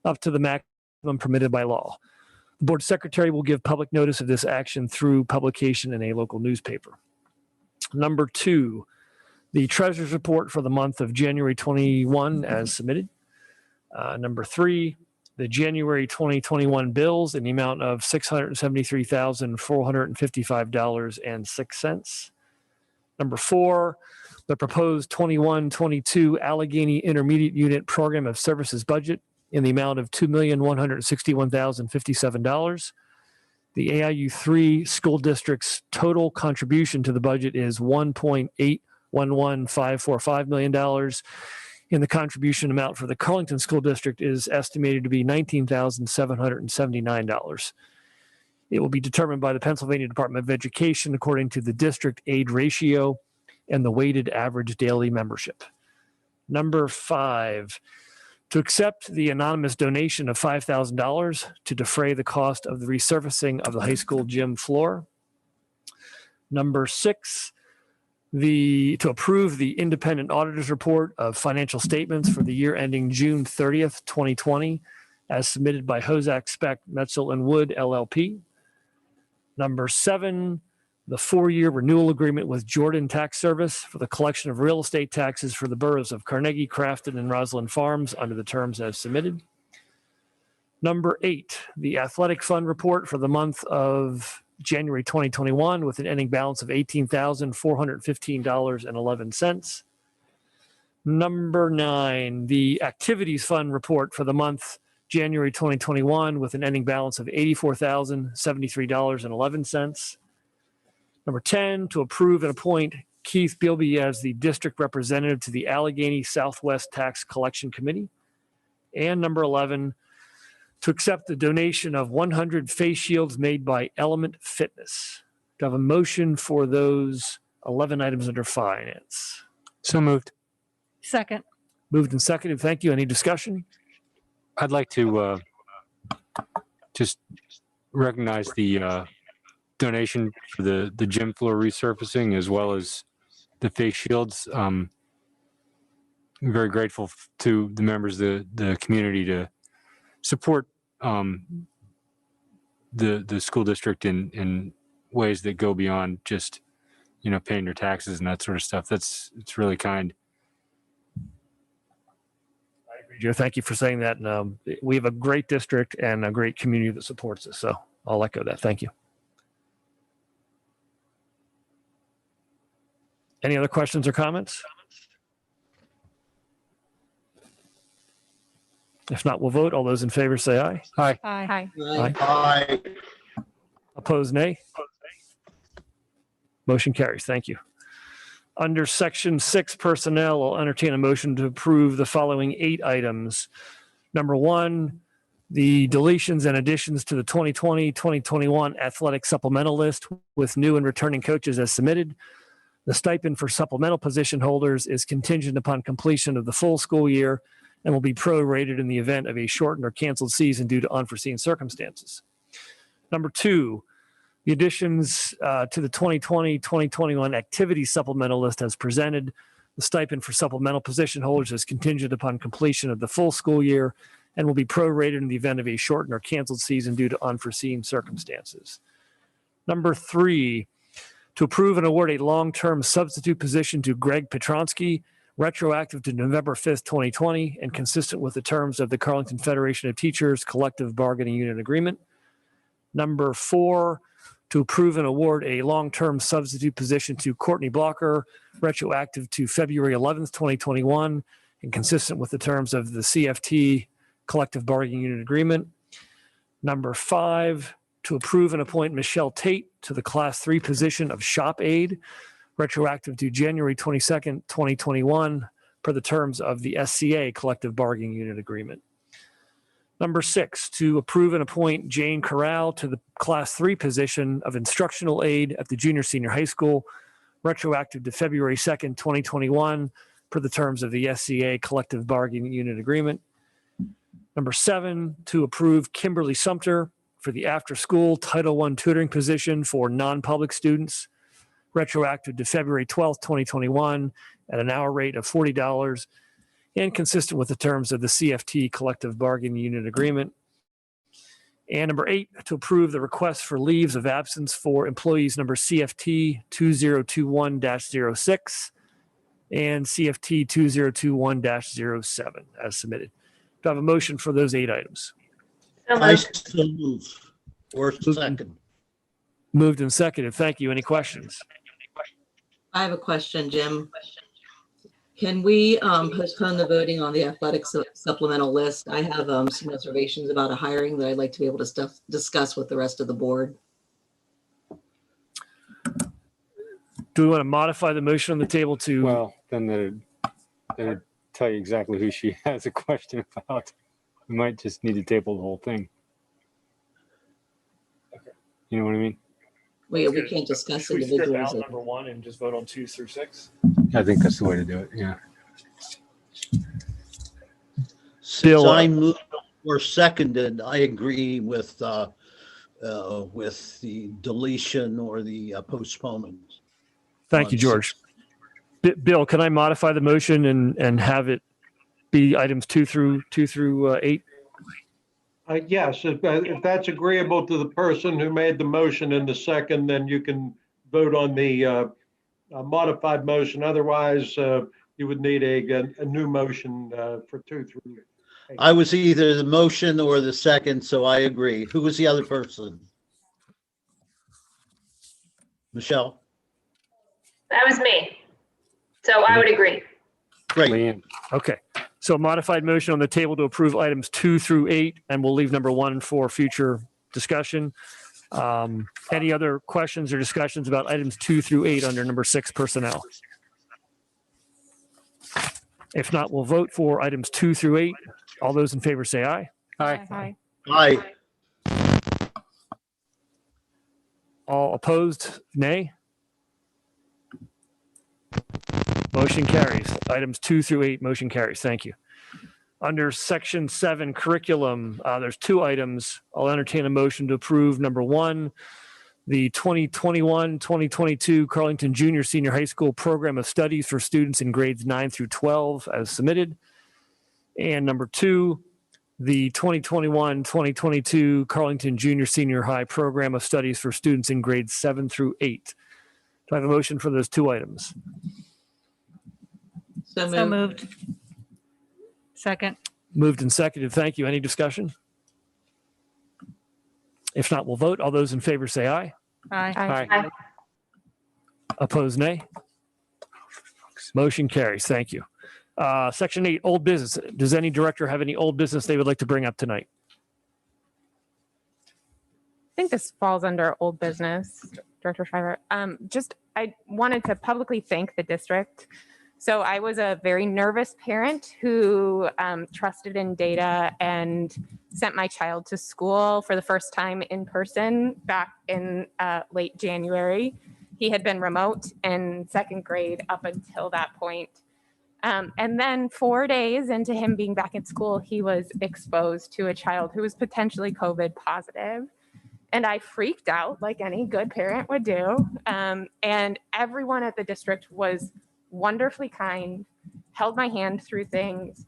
up to the maximum permitted by law. The Board Secretary will give public notice of this action through publication in a local newspaper. Number 2, the Treasurer's Report for the month of January 21 as submitted. Number 3, the January 2021 bills in the amount of $673,455.06. Number 4, the proposed 21-22 Allegheny Intermediate Unit Program of Services budget in the amount of $2,161,057. The AIU3 school district's total contribution to the budget is $1.811545 million. And the contribution amount for the Carlington School District is estimated to be $19,779. It will be determined by the Pennsylvania Department of Education according to the district aid ratio and the weighted average daily membership. Number 5, to accept the anonymous donation of $5,000 to defray the cost of the resurfacing of the high school gym floor. Number 6, to approve the independent auditor's report of financial statements for the year ending June 30th, 2020, as submitted by Hozak Speck, Metzel and Wood, LLP. Number 7, the 4-year renewal agreement with Jordan Tax Service for the collection of real estate taxes for the boroughs of Carnegie, Crafton, and Roslyn Farms under the terms as submitted. Number 8, the athletic fund report for the month of January 2021 with an ending balance of $18,415.11. Number 9, the activities fund report for the month January 2021 with an ending balance of $84,073.11. Number 10, to approve and appoint Keith Bilby as the district representative to the Allegheny Southwest Tax Collection Committee. And number 11, to accept the donation of 100 face shields made by Element Fitness. Do I have a motion for those 11 items under finance? So moved. Second. Moved and seconded. Thank you. Any discussion? I'd like to just recognize the donation for the gym floor resurfacing as well as the face shields. I'm very grateful to the members of the community to support the school district in ways that go beyond just, paying your taxes and that sort of stuff. It's really kind. I agree, Joe. Thank you for saying that. And we have a great district and a great community that supports us. So I'll echo that. Thank you. Any other questions or comments? If not, we'll vote. All those in favor say aye. Aye. Aye. Aye. Aye. Opposed, nay. Motion carries. Thank you. Under Section 6 Personnel, I'll entertain a motion to approve the following 8 items. Number 1, the deletions and additions to the 2020-2021 athletic supplemental list with new and returning coaches as submitted. The stipend for supplemental position holders is contingent upon completion of the full school year and will be prorated in the event of a shortened or canceled season due to unforeseen circumstances. Number 2, the additions to the 2020-2021 activity supplemental list as presented. The stipend for supplemental position holders is contingent upon completion of the full school year and will be prorated in the event of a shortened or canceled season due to unforeseen circumstances. Number 3, to approve and award a long-term substitute position to Greg Petronsky, retroactive to November 5th, 2020, and consistent with the terms of the Carleton Federation of Teachers Collective Bargaining Unit Agreement. Number 4, to approve and award a long-term substitute position to Courtney Blocker, retroactive to February 11th, 2021, and consistent with the terms of the CFT Collective Bargaining Unit Agreement. Number 5, to approve and appoint Michelle Tate to the Class 3 position of shop aide, retroactive to January 22nd, 2021, per the terms of the SCA Collective Bargaining Unit Agreement. Number 6, to approve and appoint Jane Corral to the Class 3 position of instructional aide at the junior senior high school, retroactive to February 2nd, 2021, per the terms of the SCA Collective Bargaining Unit Agreement. Number 7, to approve Kimberly Sumter for the after-school Title I tutoring position for non-public students, retroactive to February 12th, 2021, at an hour rate of $40 and consistent with the terms of the CFT Collective Bargaining Unit Agreement. And number 8, to approve the request for leaves of absence for employees number CFT 2021-06 and CFT 2021-07 as submitted. Do I have a motion for those 8 items? I still move. Or second. Moved and seconded. Thank you. Any questions? I have a question, Jim. Can we postpone the voting on the athletic supplemental list? I have some reservations about a hiring that I'd like to be able to discuss with the rest of the board. Do we want to modify the motion on the table to? Well, then it'd tell you exactly who she has a question about. We might just need to table the whole thing. You know what I mean? We can't discuss Should we strip individuals. out number 1 and just vote on 2 through 6? I think that's the way to do it. Yeah. Since I moved or seconded, I agree with the deletion or the postponement. Thank you, George. Bill, can I modify the motion and have it be items 2 through 8? Yes, if that's agreeable to the person who made the motion in the second, then you can vote on the modified motion. Otherwise, you would need a new motion for 2 through 8. I was either the motion or the second, so I agree. Who was the other person? Michelle? That was me. So I would agree. Great. Okay. So a modified motion on the table to approve items 2 through 8, and we'll leave number 1 for future discussion. Any other questions or discussions about items 2 through 8 under number 6 personnel? If not, we'll vote for items 2 through 8. All those in favor say aye. Aye. Aye. All opposed, nay. Motion carries. Items 2 through 8, motion carries. Thank you. Under section 7 curriculum, there's 2 items. I'll entertain a motion to approve. Number 1, the 2021-2022 Carleton Junior Senior High School Program of Studies for students in grades 9 through 12 as submitted. And number 2, the 2021-2022 Carleton Junior Senior High Program of Studies for students in grades 7 through 8. Do I have a motion for those 2 items? So moved. Second. Moved and seconded. Thank you. Any discussion? If not, we'll vote. All those in favor say aye. Aye. Opposed, nay. Motion carries. Thank you. Section 8, old business. Does any director have any old business they would like to bring up tonight? I think this falls under old business, Director Shriver. I wanted to publicly thank the district. So I was a very nervous parent who trusted in data and sent my child to school for the first time in person back in late January. He had been remote in 2nd grade up until that point. And then 4 days into him being back at school, he was exposed to a child who was potentially COVID positive. And I freaked out like any good parent would do. And everyone at the district was wonderfully kind, held my hand through things,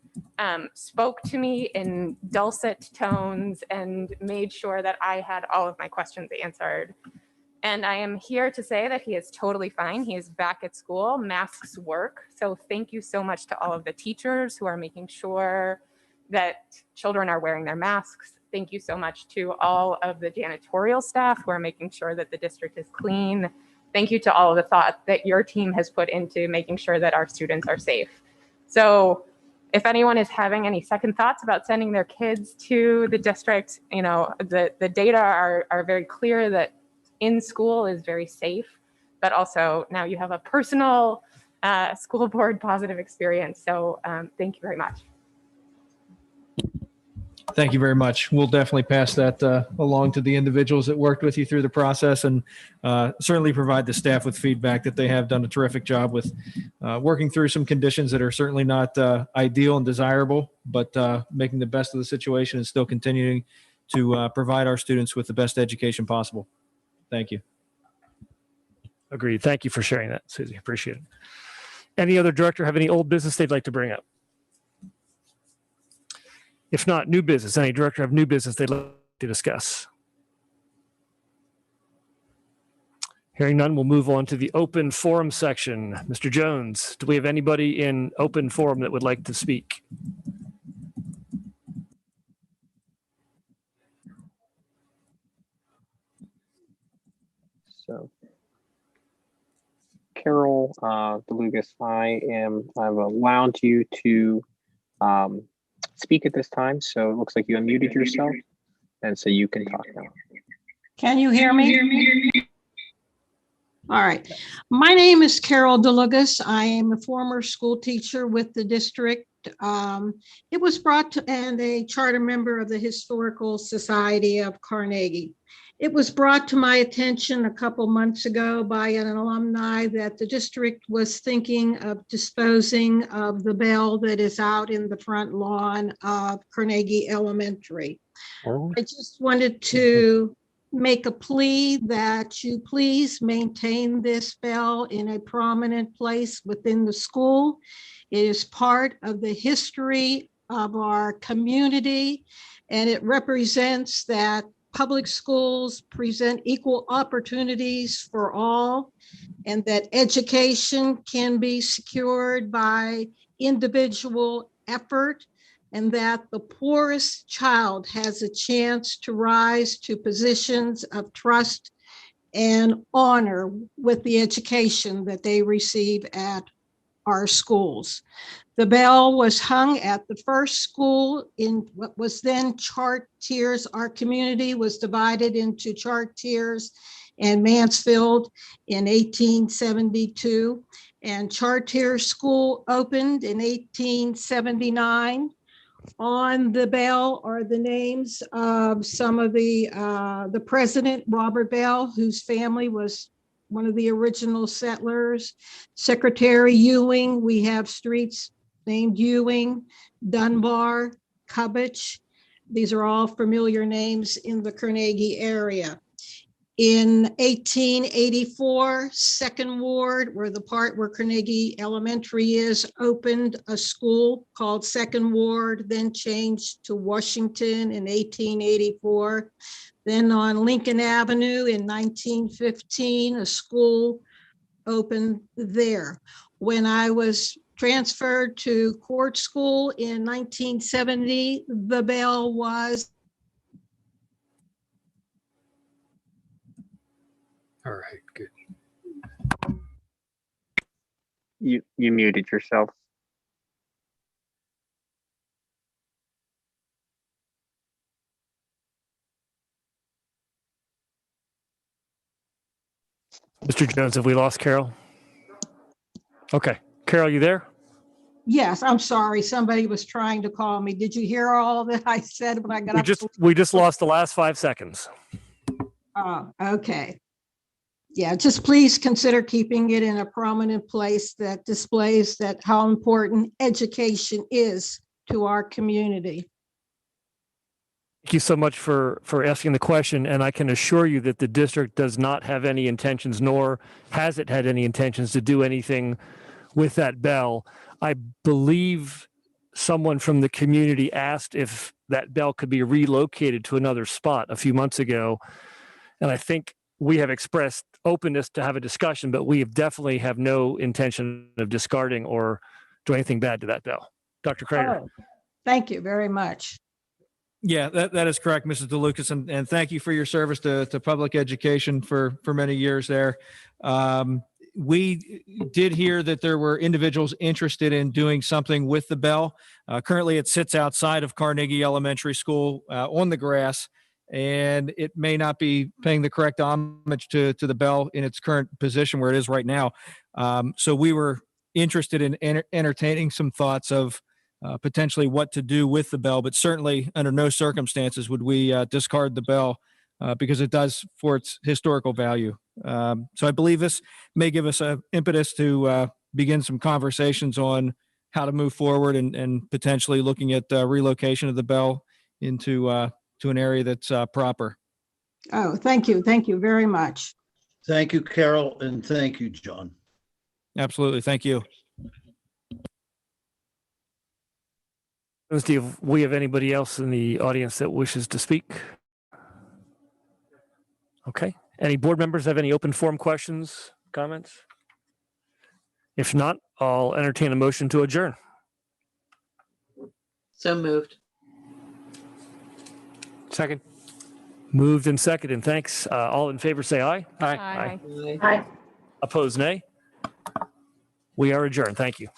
spoke to me in dulcet tones, and made sure that I had all of my questions answered. And I am here to say that he is totally fine. He is back at school. Masks work. So thank you so much to all of the teachers who are making sure that children are wearing their masks. Thank you so much to all of the janitorial staff who are making sure that the district is clean. Thank you to all of the thought that your team has put into making sure that our students are safe. So if anyone is having any second thoughts about sending their kids to the district, you know, the data are very clear that in school is very safe, but also now you have a personal school board positive experience. So thank you very much. Thank you very much. We'll definitely pass that along to the individuals that worked with you through the process, and certainly provide the staff with feedback that they have done a terrific job with working through some conditions that are certainly not ideal and desirable, but making the best of the situation and still continuing to provide our students with the best education possible. Thank you. Agreed. Thank you for sharing that, Susie. Appreciate it. Any other director have any old business they'd like to bring up? If not, new business. Any director have new business they'd like to discuss? Hearing none, we'll move on to the open forum section. Mr. Jones, do we have anybody in open forum that would like to speak? So, Carol DeLugas, I've allowed you to speak at this time, so it looks like you unmuted yourself, and so you can talk now. Can you hear me? All right. My name is Carol DeLugas. I am a former school teacher with the district. It was brought to, and a charter member of the Historical Society of Carnegie. It was brought to my attention a couple months ago by an alumni that the district was thinking of disposing of the bell that is out in the front lawn of Carnegie Elementary. I just wanted to make a plea that you please maintain this bell in a prominent place within the school. It is part of the history of our community, and it represents that public schools present equal opportunities for all, and that education can be secured by individual effort, and that the poorest child has a chance to rise to positions of trust and honor with the education that they receive at our schools. The bell was hung at the first school in what was then chart tiers. Our community was divided into chart tiers and Mansfield in 1872. And Chartier School opened in 1879. On the bell are the names of some of the president, Robert Bell, whose family was one of the original settlers. Secretary Ewing, we have streets named Ewing, Dunbar, Cubbage. These are all familiar names in the Carnegie area. In 1884, Second Ward, where the part where Carnegie Elementary is, opened a school called Second Ward, then changed to Washington in 1884. Then on Lincoln Avenue in 1915, a school opened there. When I was transferred to court school in 1970, the bell was. All right, good. You muted yourself. Mr. Jones, have we lost Carol? Okay. Carol, you there? Yes, I'm sorry. Somebody was trying to call me. Did you hear all that I said when I got up? We just lost the last 5 seconds. Oh, okay. Yeah, just please consider keeping it in a prominent place that displays that how important education is to our community. Thank you so much for asking the question, and I can assure you that the district does not have any intentions, nor has it had any intentions to do anything with that bell. I believe someone from the community asked if that bell could be relocated to another spot a few months ago, and I think we have expressed openness to have a discussion, but we definitely have no intention of discarding or doing anything bad to that bill. Dr. Krager. Oh, thank you very much. Yeah, that is correct, Mrs. DeLucas, and thank you for your service to public education for many years there. We did hear that there were individuals interested in doing something with the bell. Currently, it sits outside of Carnegie Elementary School on the grass, and it may not be paying the correct homage to the bell in its current position where it is right now. So we were interested in entertaining some thoughts of potentially what to do with the bell, but certainly under no circumstances would we discard the bell because it does for its historical value. So I believe this may give us an impetus to begin some conversations on how to move forward and potentially looking at relocation of the bell into to an area that's proper. Oh, thank you. Thank you very much. Thank you, Carol, and thank you, John. Absolutely. Thank you. Steve, we have anybody else in the audience that wishes to speak? Okay. Any board members have any open forum questions, comments? If not, I'll entertain a motion to adjourn. So moved. Second. Moved and seconded. Thanks. All in favor, say aye. Aye. Hi. Opposed, nay. We are adjourned. Thank you.